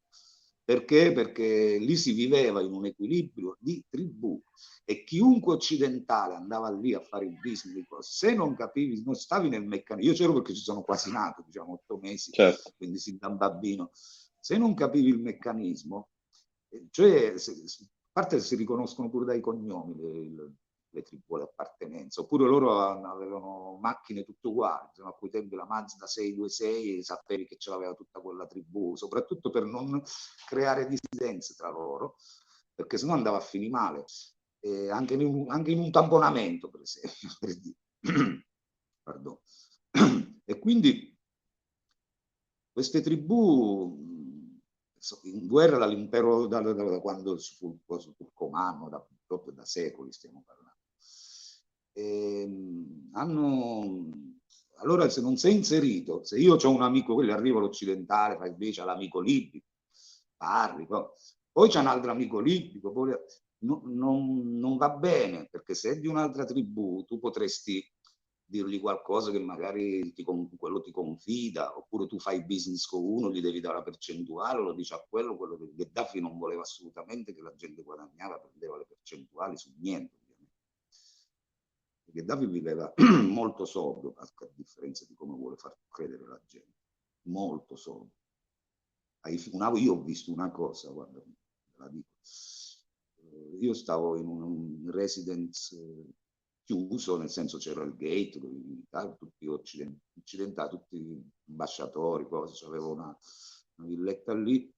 Speaker 2: Perché? Perché lì si viveva in un equilibrio di tribù, e chiunque occidentale andava lì a fare il business, se non capivi, non stavi nel meccanismo. Io c'ero perché ci sono quasi nato, diciamo 8 mesi,
Speaker 1: Certo.
Speaker 2: quindi sin da un bambino. Se non capivi il meccanismo, cioè, a parte si riconoscono pure dai cognomi le tribù di appartenenza, oppure loro avevano macchine tutte uguali, a quei tempi la Mazda 626 sapevi che ce l'aveva tutta quella tribù, soprattutto per non creare dissidenze tra loro, perché sennò andava a finire male, anche in un tamponamento, per esempio, per dire. Pardon. E quindi queste tribù in guerra dall'impero, da quando fu il turcomano, proprio da secoli stiamo parlando. Allora, se non sei inserito, se io ho un amico, quello arriva all'occidentale, fa invece all'amico libico, parli, poi c'è un altro amico libico, poi non va bene, perché se è di un'altra tribù tu potresti dirgli qualcosa che magari quello ti confida, oppure tu fai business con uno, gli devi dare la percentuale, lo dici a quello che Gheddafi non voleva assolutamente che la gente guadagnava, prendeva le percentuali su niente, ovviamente. Gheddafi viveva molto sobrio, a differenza di come vuole far credere la gente, molto sobrio. Io ho visto una cosa, guarda, la dico. Io stavo in un residence chiuso, nel senso c'era il gate, tutti occidentali, tutti ambasciatori, cose, avevo una villetta lì.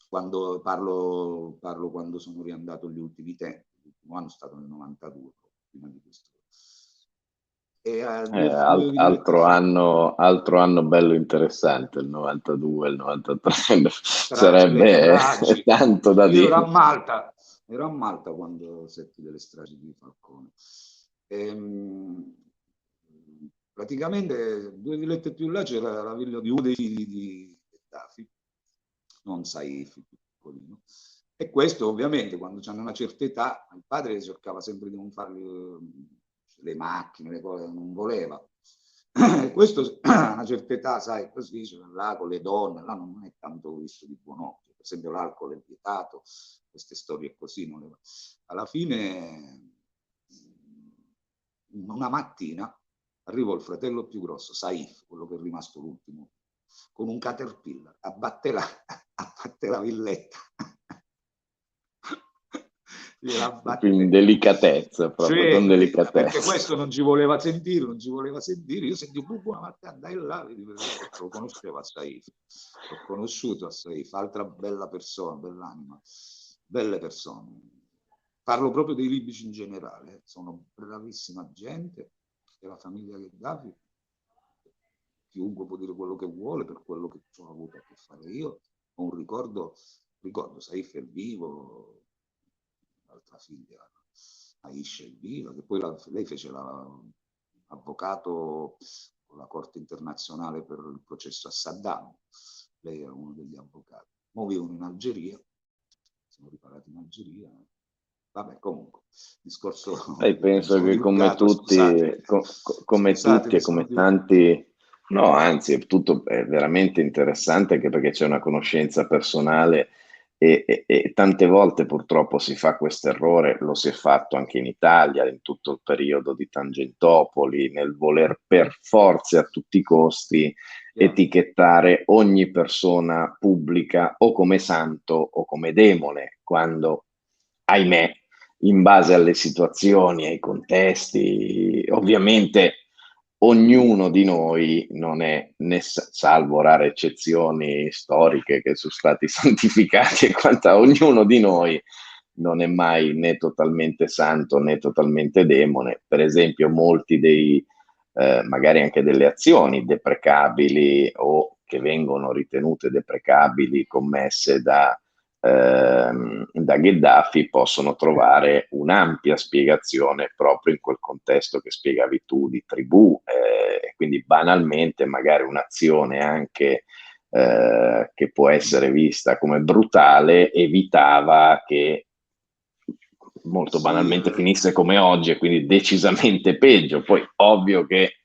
Speaker 2: Quando parlo quando sono riandato gli ultimi tempi, l'ultimo anno è stato nel 92, prima di questo. E
Speaker 1: altro anno bello interessante, il 92, il 93, sarebbe tanto da
Speaker 2: Io
Speaker 1: dire.
Speaker 2: ero a Malta quando seppi delle stragi di Falcone. Praticamente 2 villette più là c'era la villa di uno dei figli di Gheddafi, non Saif, piccolino. E questo ovviamente quando hanno una certa età, il padre cercava sempre di non fargli le macchine, le cose, non voleva. Questo a una certa età, sai, così c'è là con le donne, là non è tanto visto di buon occhio. Per esempio l'alcol è vietato, queste storie così. Alla fine, una mattina, arrivò il fratello più grosso, Saif, quello che è rimasto l'ultimo, con un caterpillar, abbatte la villetta.
Speaker 1: In delicatezza, proprio,
Speaker 2: cioè,
Speaker 1: con delicatezza.
Speaker 2: Perché questo non ci voleva sentire, Io sentivo Bubu una mattina, andai là, lo conoscevo a Saif, l'ho conosciuto a Saif, altra bella persona, bell'anima, belle persone. Parlo proprio dei libici in generale, sono bravissima gente, e la famiglia Gheddafi, chiunque può dire quello che vuole, per quello che ho avuto a che fare io, ho un ricordo Saif è vivo, l'altra figlia Aisha è viva, che poi lei fece l'avvocato con la Corte internazionale per il processo a Saddam, lei era uno degli avvocati. Ora vivono in Algeria, siamo riparati in Algeria. Vabbè, comunque, discorso
Speaker 1: penso che come tutti e come No, anzi, è veramente interessante anche perché c'è una conoscenza personale e tante volte purtroppo si fa questo errore, lo si è fatto anche in Italia in tutto il periodo di Tangentopoli, nel voler per forza a tutti i costi
Speaker 2: Chiaro?
Speaker 1: etichettare ogni persona pubblica o come santo o come demone, quando, ahimè, in base alle situazioni, ai contesti, ovviamente ognuno di noi non è, né salvo rare eccezioni storiche che sono stati santificati e quanta, ognuno di noi non è mai né totalmente santo né totalmente demone. Per esempio, molti dei, magari anche delle azioni deprecabili o che vengono ritenute deprecabili commesse da Gheddafi possono trovare un'ampia spiegazione proprio in quel contesto che spiegavi tu di tribù, e quindi banalmente magari un'azione anche che può essere vista come brutale evitava che molto
Speaker 2: Sì,
Speaker 1: banalmente finisse come oggi e quindi decisamente peggio. Poi ovvio che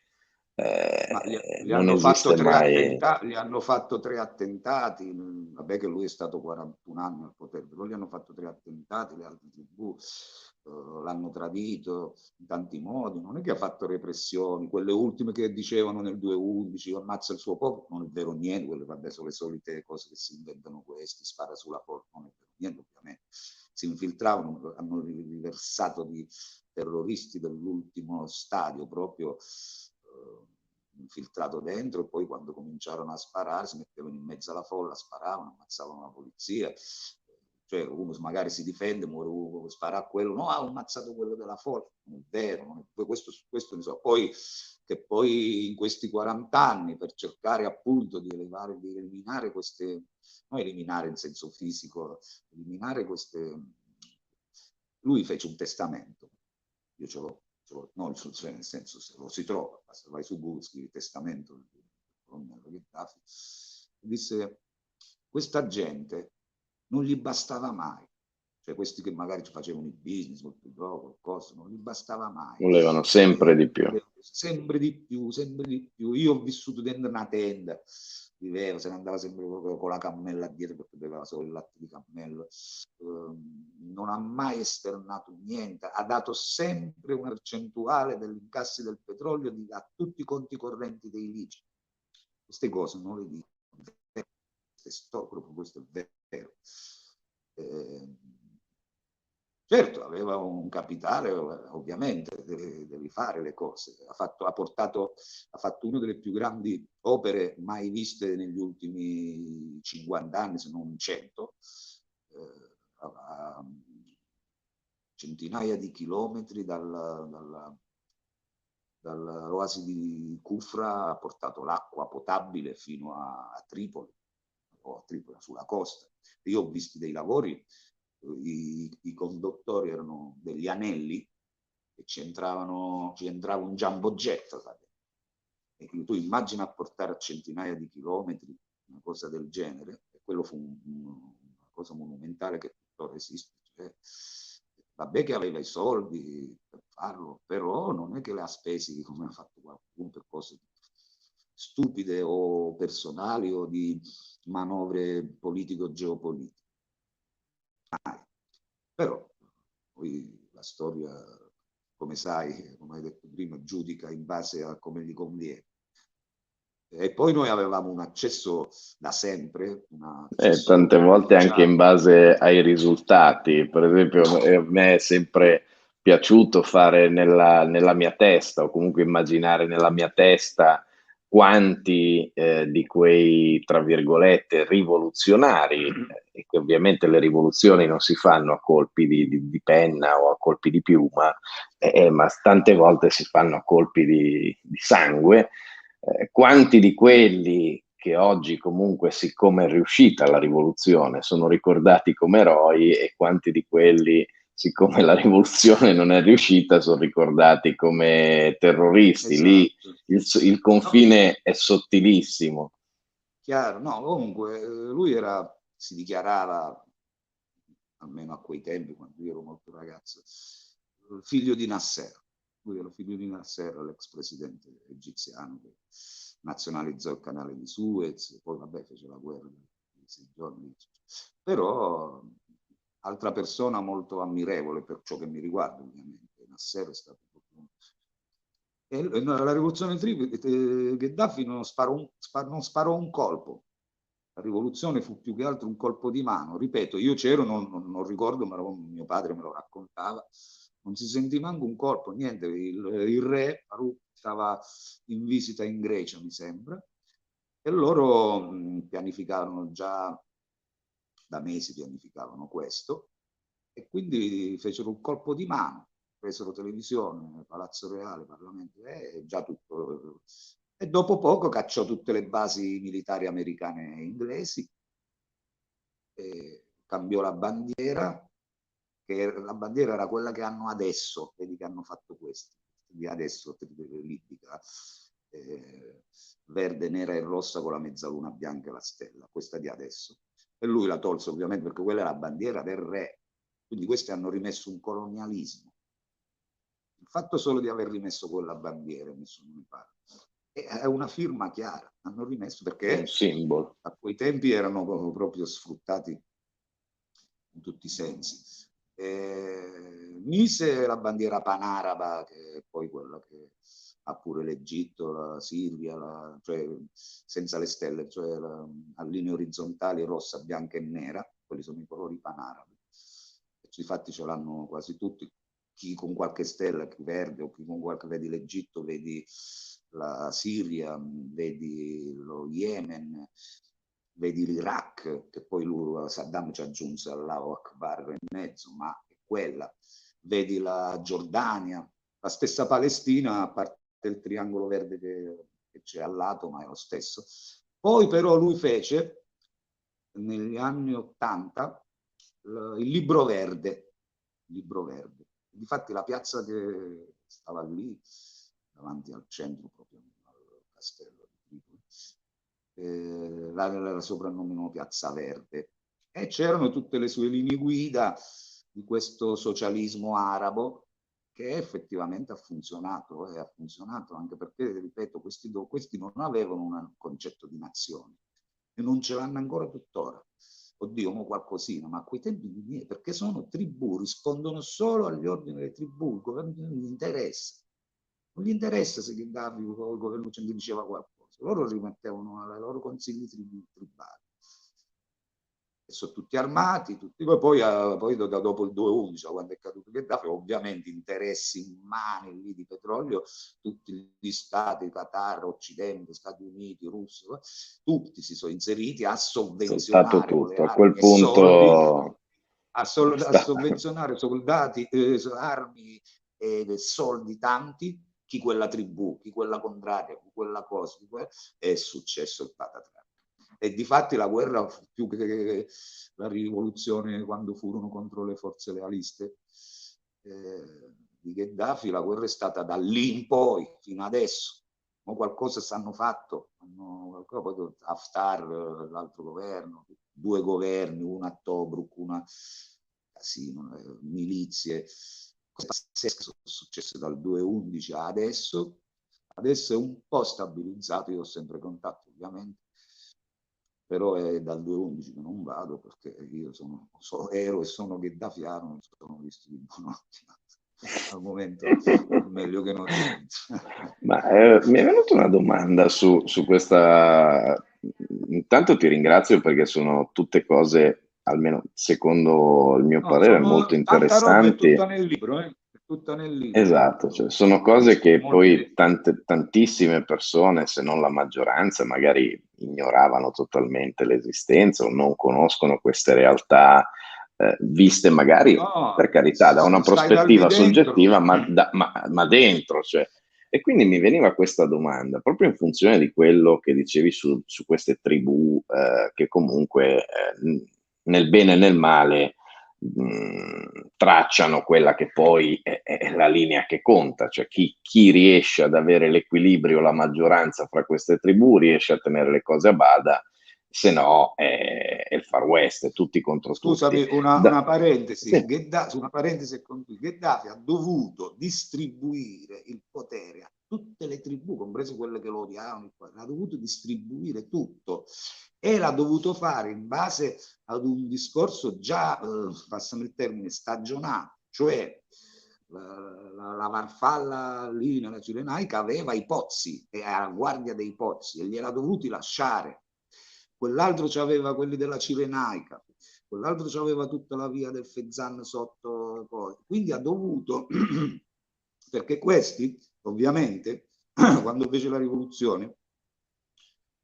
Speaker 2: ma gli
Speaker 1: non
Speaker 2: hanno fatto
Speaker 1: esiste
Speaker 2: tre
Speaker 1: mai.
Speaker 2: attentati, gli hanno fatto tre attentati, vabbè che lui è stato 41 anni al potere, però gli hanno fatto tre attentati, le altre tribù l'hanno tradito in tanti modi, non è che ha fatto repressioni, quelle ultime che dicevano nel 2011, ammazza il suo popolo, non è vero niente, quelle vabbè sono le solite cose che si inventano questi, spara sulla porta, non è vero niente ovviamente, si infiltravano, hanno riversato di terroristi dell'ultimo stadio proprio infiltrato dentro e poi quando cominciarono a sparare si mettevano in mezzo alla folla, sparavano, ammazzavano la polizia. Cioè uno magari si difende, muore uno, spara a quello, no, ha ammazzato quello della folla, non è vero, non è, questo ne so. Poi che poi in questi 40 anni per cercare appunto di elevare, di eliminare queste, non eliminare in senso fisico, eliminare queste, lui fece un testamento, io ce l'ho non cioè nel senso se lo si trova, se vai su Google scrivi testamento del colonnello Gheddafi, disse questa gente non gli bastava mai, cioè questi che magari ci facevano il business, molto gioco, cose, non gli bastava mai.
Speaker 1: Volevano sempre di più.
Speaker 2: Sempre di più, sempre di più. Io ho vissuto dentro una tenda, vivevo, se ne andava sempre con la cammella dietro perché beveva solo il latte di cammello. Non ha mai esternato niente, ha dato sempre una percentuale degli incassi del petrolio a tutti i conti correnti dei lici. Queste cose non le dico, proprio questo è vero. Certo, aveva un capitale, ovviamente, devi fare le cose. Ha fatto una delle più grandi opere mai viste negli ultimi 50 anni, se non 100, a centinaia di chilometri dall'oasi di Kufra, ha portato l'acqua potabile fino a Tripoli, o a Tripoli, sulla costa. Io ho visto dei lavori, i conduttori erano degli anelli e ci entrava un jumbo jet. E quindi tu immagina a portare a centinaia di chilometri una cosa del genere, e quello fu una cosa monumentale che tuttora esiste. Cioè, vabbè che aveva i soldi per farlo, però non è che le ha spesi come ha fatto qualcuno per cose stupide o personali o di manovre politico-geopolitiche. Però poi la storia, come sai, come hai detto prima, giudica in base a come gli conviene. E poi noi avevamo un accesso da sempre, un accesso
Speaker 1: Tante volte anche in
Speaker 2: privilegiato.
Speaker 1: base ai risultati. Per esempio, a me è sempre piaciuto fare nella mia testa, o comunque immaginare nella mia testa quanti di quei, tra virgolette, rivoluzionari, e che ovviamente le rivoluzioni non si fanno a colpi di penna o a colpi di piuma, ma tante volte si fanno a colpi di sangue. Quanti di quelli che oggi comunque, siccome è riuscita la rivoluzione, sono ricordati come eroi, e quanti di quelli, siccome la rivoluzione non è riuscita, sono ricordati come terroristi. Lì
Speaker 2: Esatto.
Speaker 1: il
Speaker 2: No,
Speaker 1: confine è sottilissimo.
Speaker 2: chiaro, no, comunque lui si dichiarava, almeno a quei tempi, quando io ero molto ragazzo, figlio di Nasser. Lui era figlio di Nasser, l'ex presidente egiziano, che nazionalizzò il canale di Suez, poi vabbè fece la guerra di 6 giorni. Però altra persona molto ammirevole per ciò che mi riguarda, ovviamente. Nasser è stato proprio... E la rivoluzione Gheddafi non sparò un colpo. La rivoluzione fu più che altro un colpo di mano. Ripeto, io c'ero, non ricordo, ma mio padre me lo raccontava. Non si sentiva anche un colpo, niente. Il re Farouk stava in visita in Grecia, mi sembra, e loro pianificarono già da mesi, pianificavano questo, e quindi fecero un colpo di mano, presero televisione, Palazzo Reale, Parlamento, già tutto. E dopo poco cacciò tutte le basi militari americane e inglesi, cambiò la bandiera, che la bandiera era quella che hanno adesso, vedi che hanno fatto questi, di adesso, libica, verde, nera e rossa con la mezzaluna bianca e la stella, questa di adesso. E lui la tolse ovviamente perché quella è la bandiera del re, quindi questi hanno rimesso un colonialismo. Il fatto solo di aver rimesso quella bandiera, nessuno mi pare, è una firma chiara, hanno rimesso perché
Speaker 1: un simbolo.
Speaker 2: A quei tempi erano proprio sfruttati in tutti i sensi. Mise la bandiera panaraba, che è poi quella che ha pure l'Egitto, la Siria, cioè senza le stelle, cioè a linee orizzontali rossa, bianca e nera, quelli sono i colori panarabi. Infatti ce l'hanno quasi tutti, chi con qualche stella, chi verde, o chi con qualche, vedi l'Egitto, vedi la Siria, vedi lo Yemen, vedi l'Iraq, che poi lui, Saddam ci aggiunse Allahu Akbar in mezzo, ma è quella. Vedi la Giordania, la stessa Palestina, a parte il triangolo verde che c'è al lato, ma è lo stesso. Poi però lui fece, negli anni '80, il libro verde. Difatti la piazza che stava lì, davanti al centro, proprio al castello di Tripoli, la soprannominò Piazza Verde, e c'erano tutte le sue linee guida di questo socialismo arabo che effettivamente ha funzionato, e ha funzionato anche perché, ripeto, questi non avevano un concetto di nazione e non ce l'hanno ancora tuttora. Oddio, mo qualcosina, ma a quei tempi di niente, perché sono tribù, rispondono solo agli ordini delle tribù, il governo non gli interessa. Non gli interessa se Gheddafi o il governo ci diceva qualcosa, loro rimettevano ai loro consigli tribali. E sono tutti armati, poi dopo il 2/11, quando è caduto Gheddafi, ovviamente interessi immani lì di petrolio, tutti gli stati, Qatar, Occidente, Stati Uniti, Russia, tutti si sono inseriti a sovvenzionare con le
Speaker 1: tutto. A
Speaker 2: armi
Speaker 1: quel
Speaker 2: e soldi,
Speaker 1: punto
Speaker 2: a sovvenzionare soldati, armi e soldi tanti, chi quella tribù, chi quella contraria, chi quella cosa, è successo il patatrac. E difatti la guerra, più che la rivoluzione quando furono contro le forze lealiste di Gheddafi, la guerra è stata da lì in poi fino adesso. O qualcosa stanno fatto, poi Haftar, l'altro governo, 2 governi, una a Tobruk, una casino, milizie. Cose sono successe dal 2011 a adesso. Adesso è un po' stabilizzato, io ho sempre contatto ovviamente, però è dal 2011 che non vado perché io ero e sono gheddafiano, non sono visto di buon'ottima. Al momento è meglio che non c'entro.
Speaker 1: Ma mi è venuta una domanda su questa. Intanto ti ringrazio perché sono tutte cose, almeno secondo il mio
Speaker 2: No,
Speaker 1: parere, molto
Speaker 2: tanta roba, è
Speaker 1: interessanti.
Speaker 2: tutta nel libro, è tutta nel libro.
Speaker 1: Esatto, cioè, sono cose che poi
Speaker 2: Molti...
Speaker 1: tantissime persone, se non la maggioranza, magari ignoravano totalmente l'esistenza o non conoscono queste realtà, viste magari, per
Speaker 2: No,
Speaker 1: carità, da
Speaker 2: se
Speaker 1: una
Speaker 2: non stai dal di
Speaker 1: prospettiva
Speaker 2: dentro.
Speaker 1: soggettiva, ma dentro. Cioè. E quindi mi veniva questa domanda, proprio in funzione di quello che dicevi su queste tribù, che comunque, nel bene e nel male, tracciano quella che poi è la linea che conta, cioè chi riesce ad avere l'equilibrio, la maggioranza fra queste tribù, riesce a tenere le cose a bada, se no è il Far West, è tutti contro tutti.
Speaker 2: Scusami, una parentesi.
Speaker 1: Sì.
Speaker 2: Una parentesi con cui Gheddafi ha dovuto distribuire il potere a tutte le tribù, comprese quelle che lo odiavano, ha dovuto distribuire tutto e l'ha dovuto fare in base ad un discorso già, passami il termine, stagionato, cioè la farfalla lì nella Cirenaica aveva i pozzi e era la guardia dei pozzi e gliela dovuti lasciare. Quell'altro aveva quelli della Cirenaica, quell'altro aveva tutta la via del Fezzan sotto, quindi ha dovuto, perché questi ovviamente quando fece la rivoluzione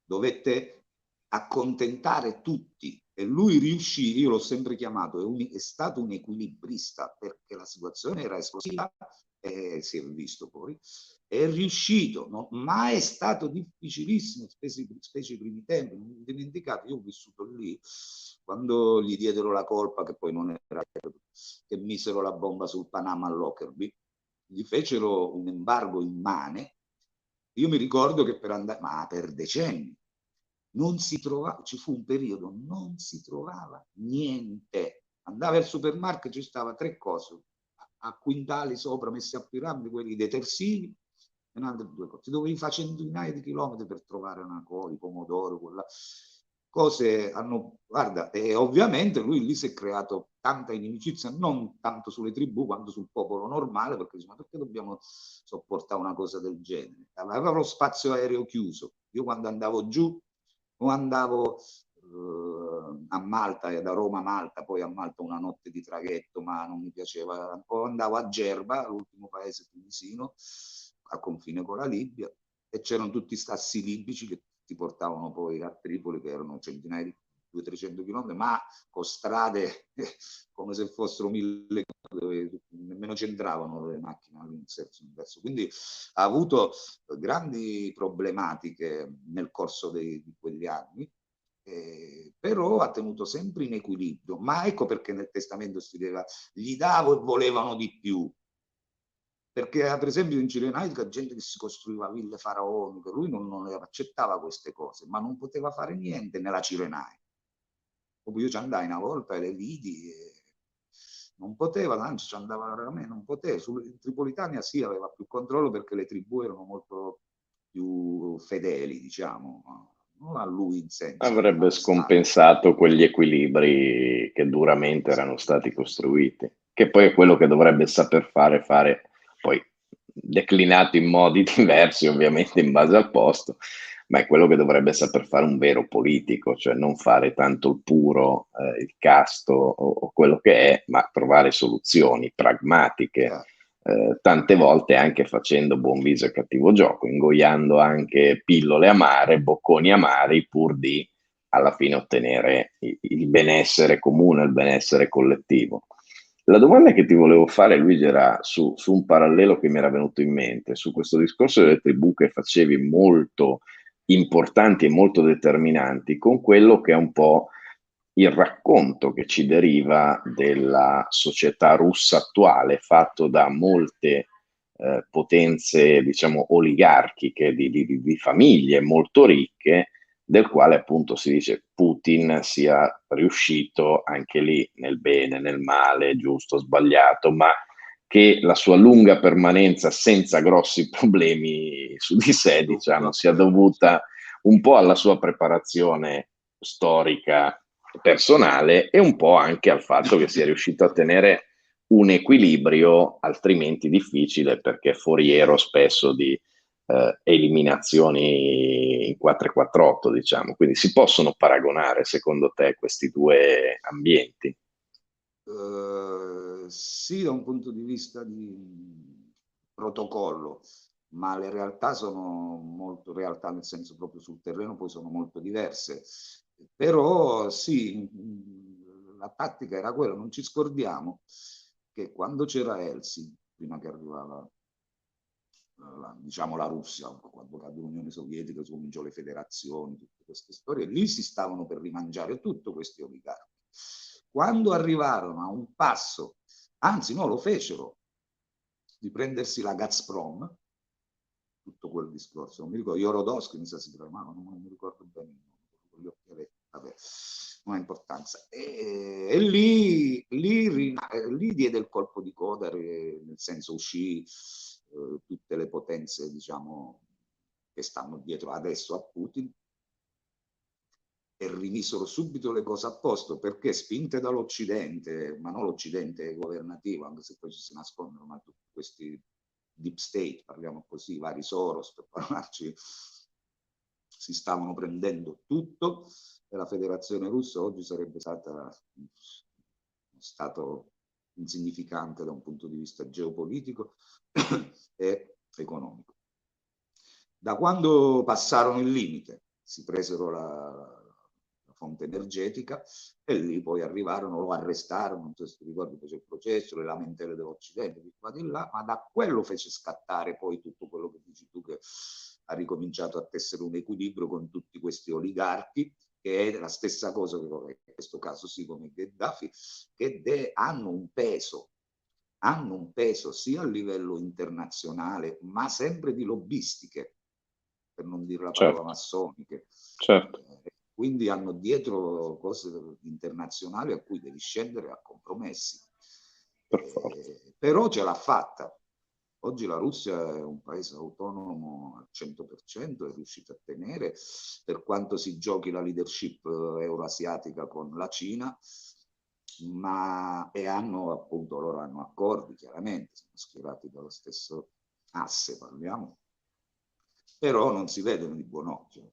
Speaker 2: dovette accontentare tutti e lui riuscì, io l'ho sempre chiamato, è stato un equilibrista perché la situazione era esplosiva e si è visto poi, è riuscito, no? Ma è stato difficilissimo, specie i primi tempi, non dimenticate, io ho vissuto lì, quando gli diedero la colpa, che poi non era, che misero la bomba sul Panama a Lockerbie, gli fecero un embargo immane, io mi ricordo che per andare, ma per decenni, non si trovava, ci fu un periodo, non si trovava niente. Andava al supermarket, ci stava 3 cose, a quintali sopra messi a piramide, quelli detersivi, e un'altra 2 cose. Ti dovevi fare centinaia di chilometri per trovare una coli, pomodoro, quella. Cose hanno, guarda, e ovviamente lui lì si è creato tanta inimicizia, non tanto sulle tribù quanto sul popolo normale, perché dice, ma perché dobbiamo sopportare una cosa del genere? Aveva lo spazio aereo chiuso. Io quando andavo giù, o andavo a Malta e da Roma a Malta, poi a Malta una notte di traghetto, ma non mi piaceva, o andavo a Gerba, l'ultimo paese tunisino, al confine con la Libia, e c'erano tutti stassi libici che ti portavano poi a Tripoli, che erano centinaia di 200-300 km, ma con strade come se fossero 1000 km, nemmeno c'entravano le macchine all'inizio. Quindi ha avuto grandi problematiche nel corso di quegli anni, però ha tenuto sempre in equilibrio. Ma ecco perché nel testamento si diceva gli davo e volevano di più. Perché per esempio in Cirenaica gente che si costruiva ville faraoniche, lui non accettava queste cose, ma non poteva fare niente nella Cirenaica. Io ci andai una volta e le vidi, e non poteva, anzi ci andava veramente, non poteva. In Tripolitania sì, aveva più controllo perché le tribù erano molto più fedeli, diciamo, non a lui in senso, ma
Speaker 1: Avrebbe
Speaker 2: allo Stato.
Speaker 1: scompensato quegli equilibri che duramente erano stati costruiti, che poi è quello che dovrebbe saper fare, poi declinato in modi diversi, ovviamente in base al posto, ma è quello che dovrebbe saper fare un vero politico, cioè non fare tanto il puro, il casto o quello che è, ma trovare soluzioni pragmatiche,
Speaker 2: Certo.
Speaker 1: tante volte anche facendo buon viso e cattivo gioco, ingoiando anche pillole amare, bocconi amari, pur di alla fine ottenere il benessere comune, il benessere collettivo. La domanda che ti volevo fare, Luigi, era su un parallelo che mi era venuto in mente, su questo discorso delle tribù che facevi molto importanti e molto determinanti, con quello che è un po' il racconto che ci deriva della società russa attuale, fatto da molte potenze, diciamo, oligarchiche di famiglie molto ricche, del quale appunto si dice Putin sia riuscito anche lì nel bene, nel male, giusto, sbagliato, ma che la sua lunga permanenza senza grossi problemi su di sé, diciamo, sia dovuta un po' alla sua preparazione storica personale e un po' anche al fatto che sia riuscito a tenere un equilibrio altrimenti difficile perché foriero spesso di eliminazioni in 4-4-8, diciamo. Quindi si possono paragonare, secondo te, questi due ambienti?
Speaker 2: Sì, da un punto di vista di protocollo, ma le realtà sono molto realtà, nel senso proprio sul terreno, poi sono molto diverse. Però sì, la tattica era quella, non ci scordiamo che quando c'era Helsinki, prima che arrivava diciamo la Russia, quando cadde l'Unione Sovietica, cominciò le federazioni, tutte queste storie, lì si stavano per rimangiare tutto questi oligarchi. Quando arrivarono a un passo, anzi no, lo fecero, di prendersi la Gazprom, tutto quel discorso, non mi ricordo, Jorodowski mi sa si chiamava, non mi ricordo bene, con gli occhialetti. vabbè, non ha importanza. E lì diede il colpo di coda, nel senso uscì tutte le potenze, diciamo, che stanno dietro adesso a Putin, e rimisero subito le cose a posto, perché spinte dall'Occidente, ma non l'Occidente governativo, anche se poi ci si nascondono, ma tutti questi deep state, parliamo così, vari Soros per parlarci, si stavano prendendo tutto, e la Federazione Russa oggi sarebbe stata uno stato insignificante da un punto di vista geopolitico e economico. Da quando passarono il limite, si presero la fonte energetica, e lì poi arrivarono, lo arrestarono, non so se ti ricordi, fece il processo, le lamentele dell'Occidente, di qua di là, ma da quello fece scattare poi tutto quello che dici tu, che ha ricominciato a tessere un equilibrio con tutti questi oligarchi, che è la stessa cosa che in questo caso sì, come Gheddafi, che hanno un peso sia a livello internazionale, ma sempre di lobbistiche, per non dire la parola
Speaker 1: Certo,
Speaker 2: massoniche.
Speaker 1: certo,
Speaker 2: Quindi hanno dietro cose internazionali a cui devi scendere a compromessi.
Speaker 1: per forza.
Speaker 2: Però ce l'ha fatta. Oggi la Russia è un paese autonomo al 100%, è riuscita a tenere, per quanto si giochi la leadership euroasiatica con la Cina, e hanno appunto, loro hanno accordi, chiaramente, sono schierati dallo stesso asse, parliamo, però non si vedono di buon occhio.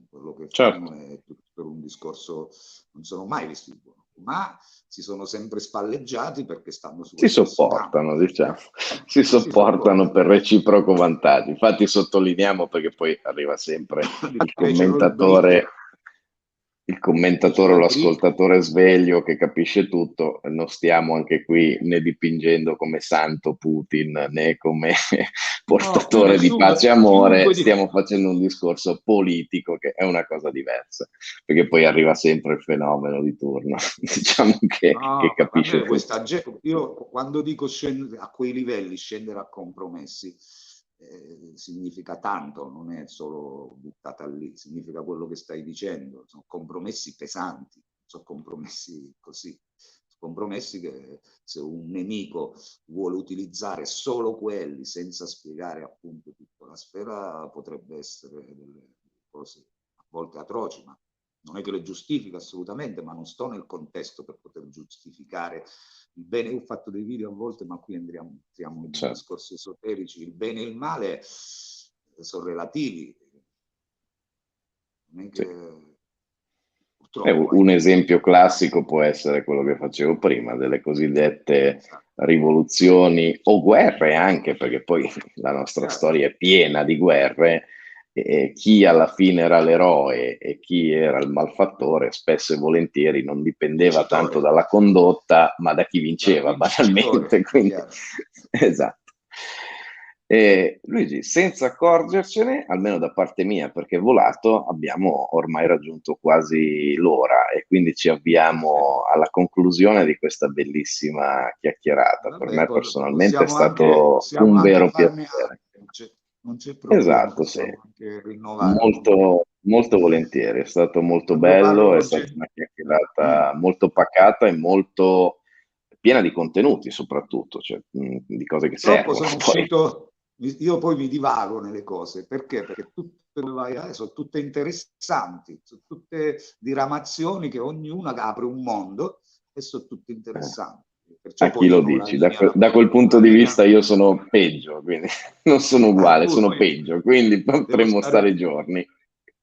Speaker 2: Quello che fanno
Speaker 1: Certo.
Speaker 2: è tutto per un discorso, non sono mai visti di buon occhio, ma si sono sempre spalleggiati perché stanno sullo
Speaker 1: Si
Speaker 2: stesso campo.
Speaker 1: sopportano, diciamo, si
Speaker 2: Si sopportano.
Speaker 1: sopportano per reciproco vantaggio. Infatti sottolineiamo, perché poi arriva sempre il
Speaker 2: Fecero il BRIC,
Speaker 1: commentatore, il commentatore
Speaker 2: fecero
Speaker 1: o
Speaker 2: il BRIC.
Speaker 1: l'ascoltatore sveglio che capisce tutto. Non stiamo anche qui né dipingendo come santo Putin né come
Speaker 2: No, qui
Speaker 1: portatore di
Speaker 2: nessuno,
Speaker 1: pace e amore,
Speaker 2: chiunque di...
Speaker 1: stiamo facendo un discorso politico che è una cosa diversa, perché poi arriva sempre il fenomeno di turno, diciamo che
Speaker 2: No,
Speaker 1: capisce
Speaker 2: vabbè,
Speaker 1: tutto.
Speaker 2: io quando dico scendere a quei livelli, scendere a compromessi, significa tanto, non è solo buttata lì, significa quello che stai dicendo, sono compromessi pesanti, sono compromessi così, compromessi che se un nemico vuole utilizzare solo quelli senza spiegare appunto tutta la sfera, potrebbe essere delle cose a volte atroci, ma non è che le giustifica assolutamente, ma non sto nel contesto per poter giustificare il bene. Io ho fatto dei video a volte, ma qui entriamo in
Speaker 1: Certo.
Speaker 2: discorsi esoterici. Il bene e il male sono relativi, non è
Speaker 1: Sì.
Speaker 2: che purtroppo,
Speaker 1: Un
Speaker 2: ahimè.
Speaker 1: esempio classico può essere quello che facevo prima, delle cosiddette
Speaker 2: Esatto.
Speaker 1: rivoluzioni o guerre anche, perché poi la nostra
Speaker 2: Certo.
Speaker 1: storia è piena di guerre, e chi alla fine era l'eroe e chi era il malfattore, spesso e volentieri non dipendeva tanto
Speaker 2: Vincitore,
Speaker 1: dalla condotta, ma da chi
Speaker 2: dal
Speaker 1: vinceva banalmente.
Speaker 2: vincitore, è
Speaker 1: Quindi,
Speaker 2: chiaro.
Speaker 1: esatto. Luigi, senza accorgercene, almeno da parte mia, perché è volato, abbiamo ormai raggiunto quasi l'ora e quindi ci avviamo alla conclusione di questa bellissima chiacchierata. Per
Speaker 2: Vabbè,
Speaker 1: me personalmente è stato
Speaker 2: possiamo
Speaker 1: un
Speaker 2: anche
Speaker 1: vero
Speaker 2: farne
Speaker 1: piacere.
Speaker 2: altre, non c'è problema,
Speaker 1: Esatto, sì.
Speaker 2: possiamo anche rinnovare.
Speaker 1: Molto, molto volentieri, è stato molto
Speaker 2: Quando parlo
Speaker 1: bello, è
Speaker 2: con
Speaker 1: stata
Speaker 2: gente...
Speaker 1: una chiacchierata molto pacata e molto piena di contenuti, soprattutto, cioè, di cose che
Speaker 2: Purtroppo
Speaker 1: servono
Speaker 2: sono
Speaker 1: poi.
Speaker 2: uscito, io poi mi divago nelle cose, perché? Perché tutte le vai sono tutte interessanti, sono tutte diramazioni che ognuna apre un mondo e sono tutte
Speaker 1: Eh.
Speaker 2: interessanti. Perciò
Speaker 1: A chi
Speaker 2: poi
Speaker 1: lo
Speaker 2: io non la
Speaker 1: dici? Da,
Speaker 2: linea,
Speaker 1: da quel punto
Speaker 2: la
Speaker 1: di
Speaker 2: linea,
Speaker 1: vista io sono peggio, quindi non sono uguale,
Speaker 2: tu
Speaker 1: sono
Speaker 2: poi
Speaker 1: peggio, quindi
Speaker 2: devo
Speaker 1: potremmo
Speaker 2: stare,
Speaker 1: stare giorni.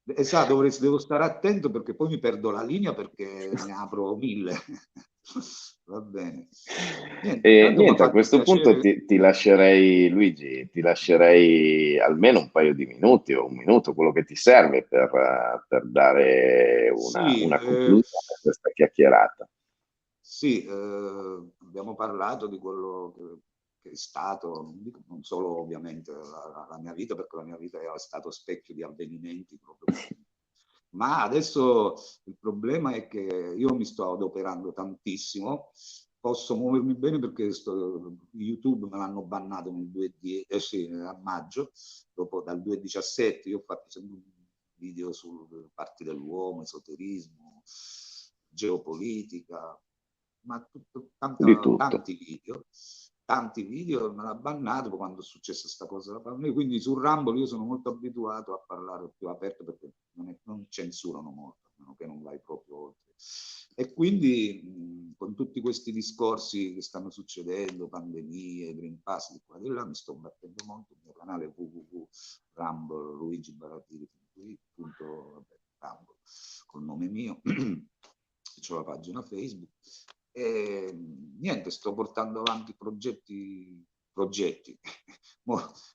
Speaker 2: esatto, devo stare attento perché poi mi perdo la linea perché ne apro mille. Va bene. Niente,
Speaker 1: E
Speaker 2: intanto mi ha
Speaker 1: niente, a
Speaker 2: fatto
Speaker 1: questo punto
Speaker 2: piacere.
Speaker 1: ti lascerei, Luigi, ti lascerei almeno un paio di minuti o un minuto, quello che ti serve per dare
Speaker 2: Sì,
Speaker 1: una conclusione a questa chiacchierata.
Speaker 2: sì, abbiamo parlato di quello che è stato, non solo ovviamente la mia vita, perché la mia vita è stato specchio di avvenimenti proprio. Ma adesso il problema è che io mi sto adoperando tantissimo, posso muovermi bene perché YouTube me l'hanno bannato nel 2, sì, a maggio, dopo dal 2017 io ho fatto video sulle parti dell'uomo, esoterismo, geopolitica, ma
Speaker 1: di tutto.
Speaker 2: tanti video, me l'ha bannato quando è successa questa cosa della pandemia, quindi su Rumble io sono molto abituato a parlare più aperto perché non censurano molto, a meno che non vai proprio oltre. E quindi con tutti questi discorsi che stanno succedendo, pandemie, Green Pass, di qua e di là, mi sto battendo molto. Il mio canale www.rumble, Luigi Baratiri, Rumble, col nome mio, c'ho la pagina Facebook. E niente, sto portando avanti progetti.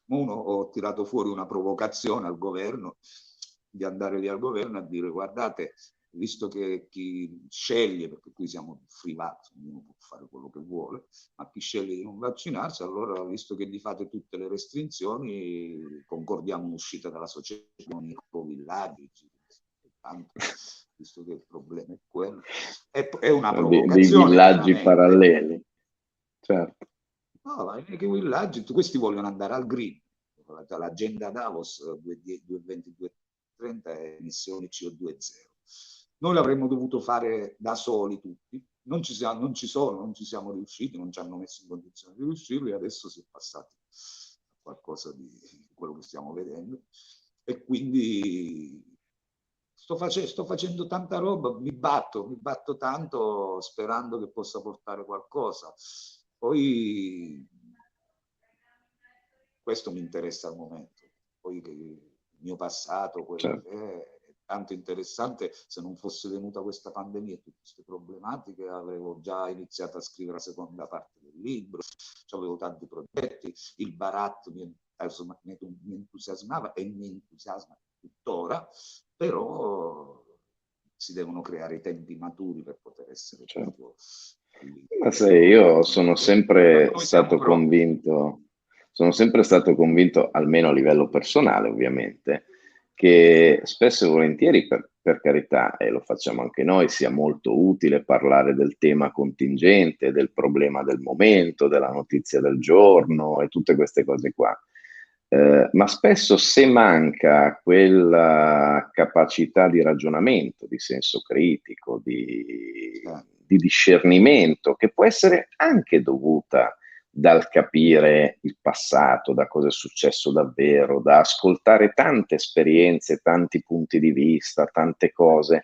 Speaker 2: Uno, ho tirato fuori una provocazione al governo, di andare lì al governo a dire: guardate, visto che chi sceglie, perché qui siamo privati, ognuno può fare quello che vuole, ma chi sceglie di non vaccinarsi, allora visto che gli fate tutte le restrizioni, concordiamo un'uscita dalla società con i villaggi, tanto, visto che il problema è quello. È una provocazione.
Speaker 1: Dei villaggi paralleli, certo.
Speaker 2: No, i villaggi, questi vogliono andare al green. L'agenda Davos 2020-2030 è emissioni CO2 zero. Noi l'avremmo dovuto fare da soli tutti, non ci siamo riusciti, non ci hanno messo in condizione di riuscirli, adesso si è passati a qualcosa di quello che stiamo vedendo. E quindi sto facendo tanta roba, mi batto tanto sperando che possa portare qualcosa. Poi questo mi interessa al momento, poi che il mio passato, quello che è tanto interessante. Se non fosse venuta questa pandemia e tutte queste problematiche, avevo già iniziato a scrivere la seconda parte del libro, avevo tanti progetti, il baratto mi entusiasmava e mi entusiasma tuttora, però si devono creare i tempi maturi per poter essere proprio...
Speaker 1: Ma sai, io sono sempre stato convinto, almeno a livello personale ovviamente, che spesso e volentieri, per carità, e lo facciamo anche noi, sia molto utile parlare del tema contingente, del problema del momento, della notizia del giorno e tutte queste cose qua. Ma spesso se manca quella capacità di ragionamento, di senso critico, di discernimento, che può essere anche dovuta dal capire il passato, da cosa è successo davvero, da ascoltare tante esperienze, tanti punti di vista, tante cose.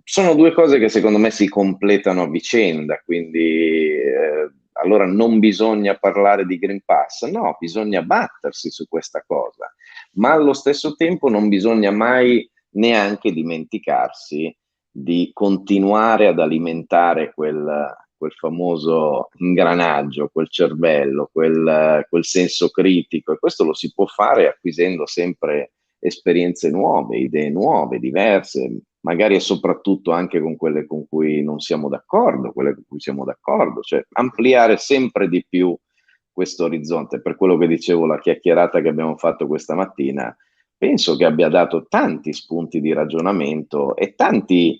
Speaker 1: Sono due cose che secondo me si completano a vicenda, quindi allora non bisogna parlare di Green Pass, no, bisogna battersi su questa cosa, ma allo stesso tempo non bisogna mai neanche dimenticarsi di continuare ad alimentare quel famoso ingranaggio, quel cervello, quel senso critico, e questo lo si può fare acquisendo sempre esperienze nuove, idee nuove, diverse, magari e soprattutto anche con quelle con cui non siamo d'accordo, quelle con cui siamo d'accordo, cioè ampliare sempre di più questo orizzonte. Per quello che dicevo, la chiacchierata che abbiamo fatto questa mattina, penso che abbia dato tanti spunti di ragionamento e tanti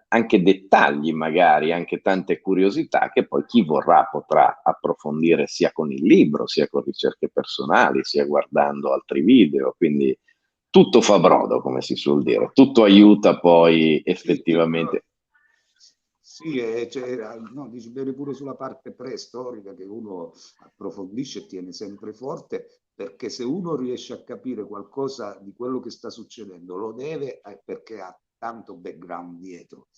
Speaker 1: anche dettagli, magari anche tante curiosità che poi chi vorrà potrà approfondire sia con il libro, sia con ricerche personali, sia guardando altri video. Quindi tutto fa brodo, come si suol dire, tutto aiuta poi effettivamente.
Speaker 2: Sì, no, dici bene pure sulla parte preistorica che uno approfondisce e tiene sempre forte, perché se uno riesce a capire qualcosa di quello che sta succedendo, lo deve perché ha tanto background dietro.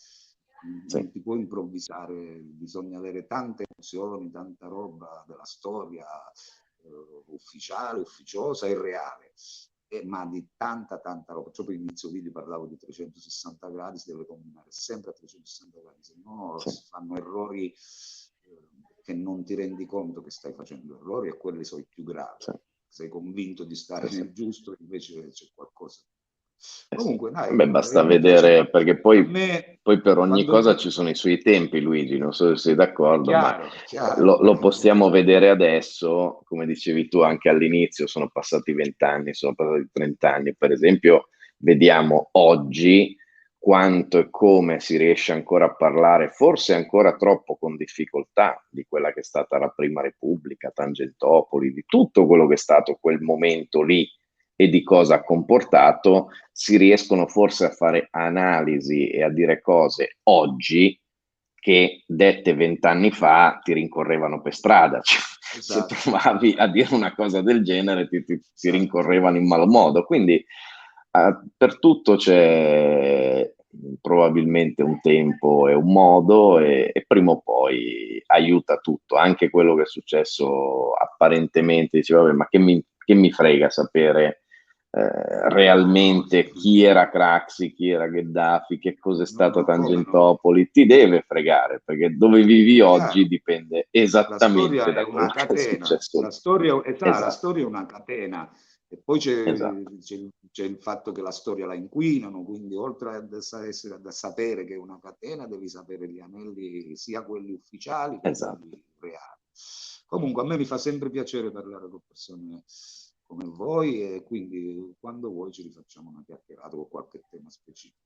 Speaker 2: Non ti può improvvisare, bisogna avere tante emozioni, tanta roba della storia ufficiale, ufficiosa e reale. Ma di tanta roba. Cioè, per inizio video parlavo di 360 gradi, si deve combinare sempre a 360 gradi, se no si fanno errori che non ti rendi conto che stai facendo errori, e quelli sono i più gravi. Sei convinto di stare nel giusto, invece c'è qualcosa. Comunque, dai,
Speaker 1: beh, basta vedere, perché poi per ogni cosa ci sono i suoi tempi, Luigi, non so se sei d'accordo, ma lo possiamo vedere adesso, come dicevi tu anche all'inizio, sono passati 20 anni, sono passati 30 anni, per esempio, vediamo oggi quanto e come si riesce ancora a parlare, forse ancora troppo con difficoltà, di quella che è stata la Prima Repubblica, Tangentopoli, di tutto quello che è stato quel momento lì, e di cosa ha comportato, si riescono forse a fare analisi e a dire cose oggi che dette 20 anni fa ti rincorrevano per strada. Cioè, se
Speaker 2: Esatto,
Speaker 1: provavi a
Speaker 2: esatto,
Speaker 1: dire una cosa del genere ti
Speaker 2: esatto.
Speaker 1: rincorrevano in malo modo. Quindi per tutto c'è probabilmente un tempo e un modo e prima o poi aiuta tutto, anche quello che è successo apparentemente, dice, vabbè, ma che mi frega sapere
Speaker 2: No,
Speaker 1: realmente chi era Craxi, chi era Gheddafi, che cosa è
Speaker 2: no,
Speaker 1: stata
Speaker 2: no, come no?
Speaker 1: Tangentopoli, ti deve fregare, perché dove vivi oggi
Speaker 2: Chiaro.
Speaker 1: dipende
Speaker 2: La storia
Speaker 1: esattamente
Speaker 2: è
Speaker 1: da quello
Speaker 2: una
Speaker 1: che è
Speaker 2: catena,
Speaker 1: successo lì.
Speaker 2: la
Speaker 1: Esatto,
Speaker 2: storia è una catena e poi
Speaker 1: esatto,
Speaker 2: c'è il fatto che la storia la inquinano, quindi oltre a sapere che è una catena, devi sapere gli anelli, sia quelli ufficiali che
Speaker 1: esatto.
Speaker 2: quelli reali. Comunque a me mi fa sempre piacere parlare con persone come voi e quindi quando vuoi ci rifacciamo una chiacchierata con qualche tema specifico.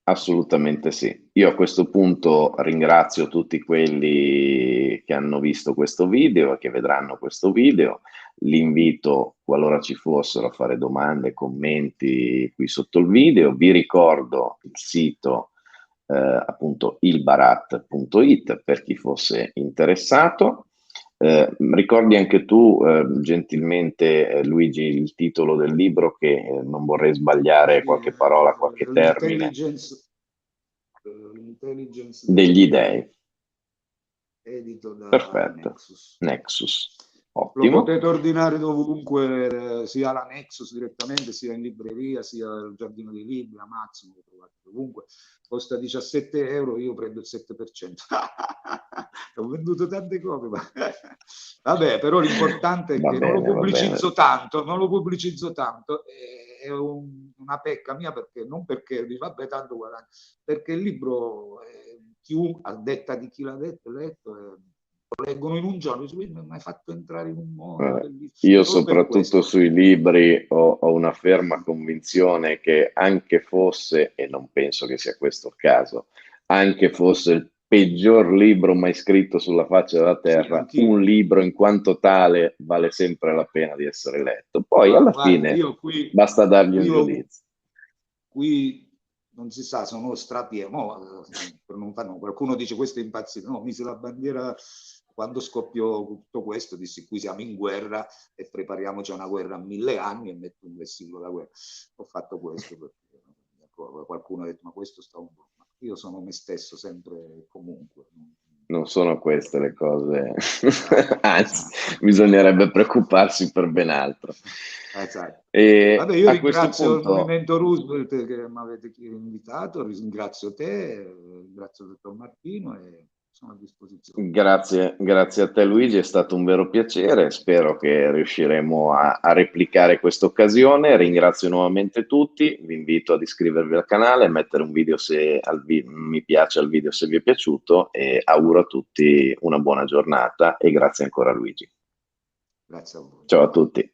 Speaker 1: Assolutamente sì. Io a questo punto ringrazio tutti quelli che hanno visto questo video e che vedranno questo video. Li invito, qualora ci fossero, a fare domande, commenti qui sotto il video. Vi ricordo il sito appunto ilbarat.it per chi fosse interessato. Ricordi anche tu, gentilmente, Luigi, il titolo del libro che non vorrei sbagliare
Speaker 2: Sì,
Speaker 1: qualche parola, qualche termine.
Speaker 2: l'intelligence
Speaker 1: Degli
Speaker 2: degli dei,
Speaker 1: dei.
Speaker 2: edito da
Speaker 1: Perfetto.
Speaker 2: Nexus.
Speaker 1: Nexus.
Speaker 2: Lo
Speaker 1: Ottimo.
Speaker 2: potete ordinare dovunque, sia la Nexus direttamente, sia in libreria, sia al Giardino dei Libri, Amazon, lo trovate dovunque. Costa 17 euro, io prendo il 7%. Ho venduto tante copie. Vabbè, però l'importante è che non lo
Speaker 1: Va bene.
Speaker 2: pubblicizzo tanto, non lo pubblicizzo tanto, è una pecca mia perché non perché dici vabbè tanto guadagno, perché il libro, a detta di chi l'ha letto, lo leggono in un giorno, dice, mi hai mai fatto entrare in un mondo bellissimo,
Speaker 1: Io
Speaker 2: solo per
Speaker 1: soprattutto
Speaker 2: questo.
Speaker 1: sui libri ho una ferma convinzione che anche fosse, e non penso che sia questo il caso, anche fosse il peggior libro mai scritto sulla faccia della
Speaker 2: Sì,
Speaker 1: terra, un
Speaker 2: anch'io.
Speaker 1: libro in quanto tale vale sempre la pena di essere letto. Poi
Speaker 2: Ma
Speaker 1: alla
Speaker 2: guardi,
Speaker 1: fine basta dargli un
Speaker 2: qui, ho-
Speaker 1: giudizio.
Speaker 2: qui non si sa, sono strapieno. No, per non fare, no, qualcuno dice questo è impazzito. No, mise la bandiera quando scoppiò tutto questo, dissi qui siamo in guerra e prepariamoci a una guerra a 1000 anni e metto un vessillo da guerra. Ho fatto questo perché qualcuno ha detto ma questo sta un po'. Ma io sono me stesso sempre e comunque.
Speaker 1: Non sono queste le cose,
Speaker 2: Esatto,
Speaker 1: anzi,
Speaker 2: esatto.
Speaker 1: bisognerebbe preoccuparsi per ben altro.
Speaker 2: Esatto.
Speaker 1: E
Speaker 2: Vabbè, io
Speaker 1: a questo
Speaker 2: ringrazio il
Speaker 1: punto,
Speaker 2: Movimento Roosevelt che mi avete invitato, ringrazio te, ringrazio il dottor Martino e sono a disposizione.
Speaker 1: grazie a te Luigi, è stato un vero piacere, spero che riusciremo a replicare questa occasione. Ringrazio nuovamente tutti, vi invito ad iscrivervi al canale, a mettere un video se mi piace al video se vi è piaciuto e auguro a tutti una buona giornata e grazie ancora Luigi.
Speaker 2: Grazie a voi.
Speaker 1: Ciao a tutti.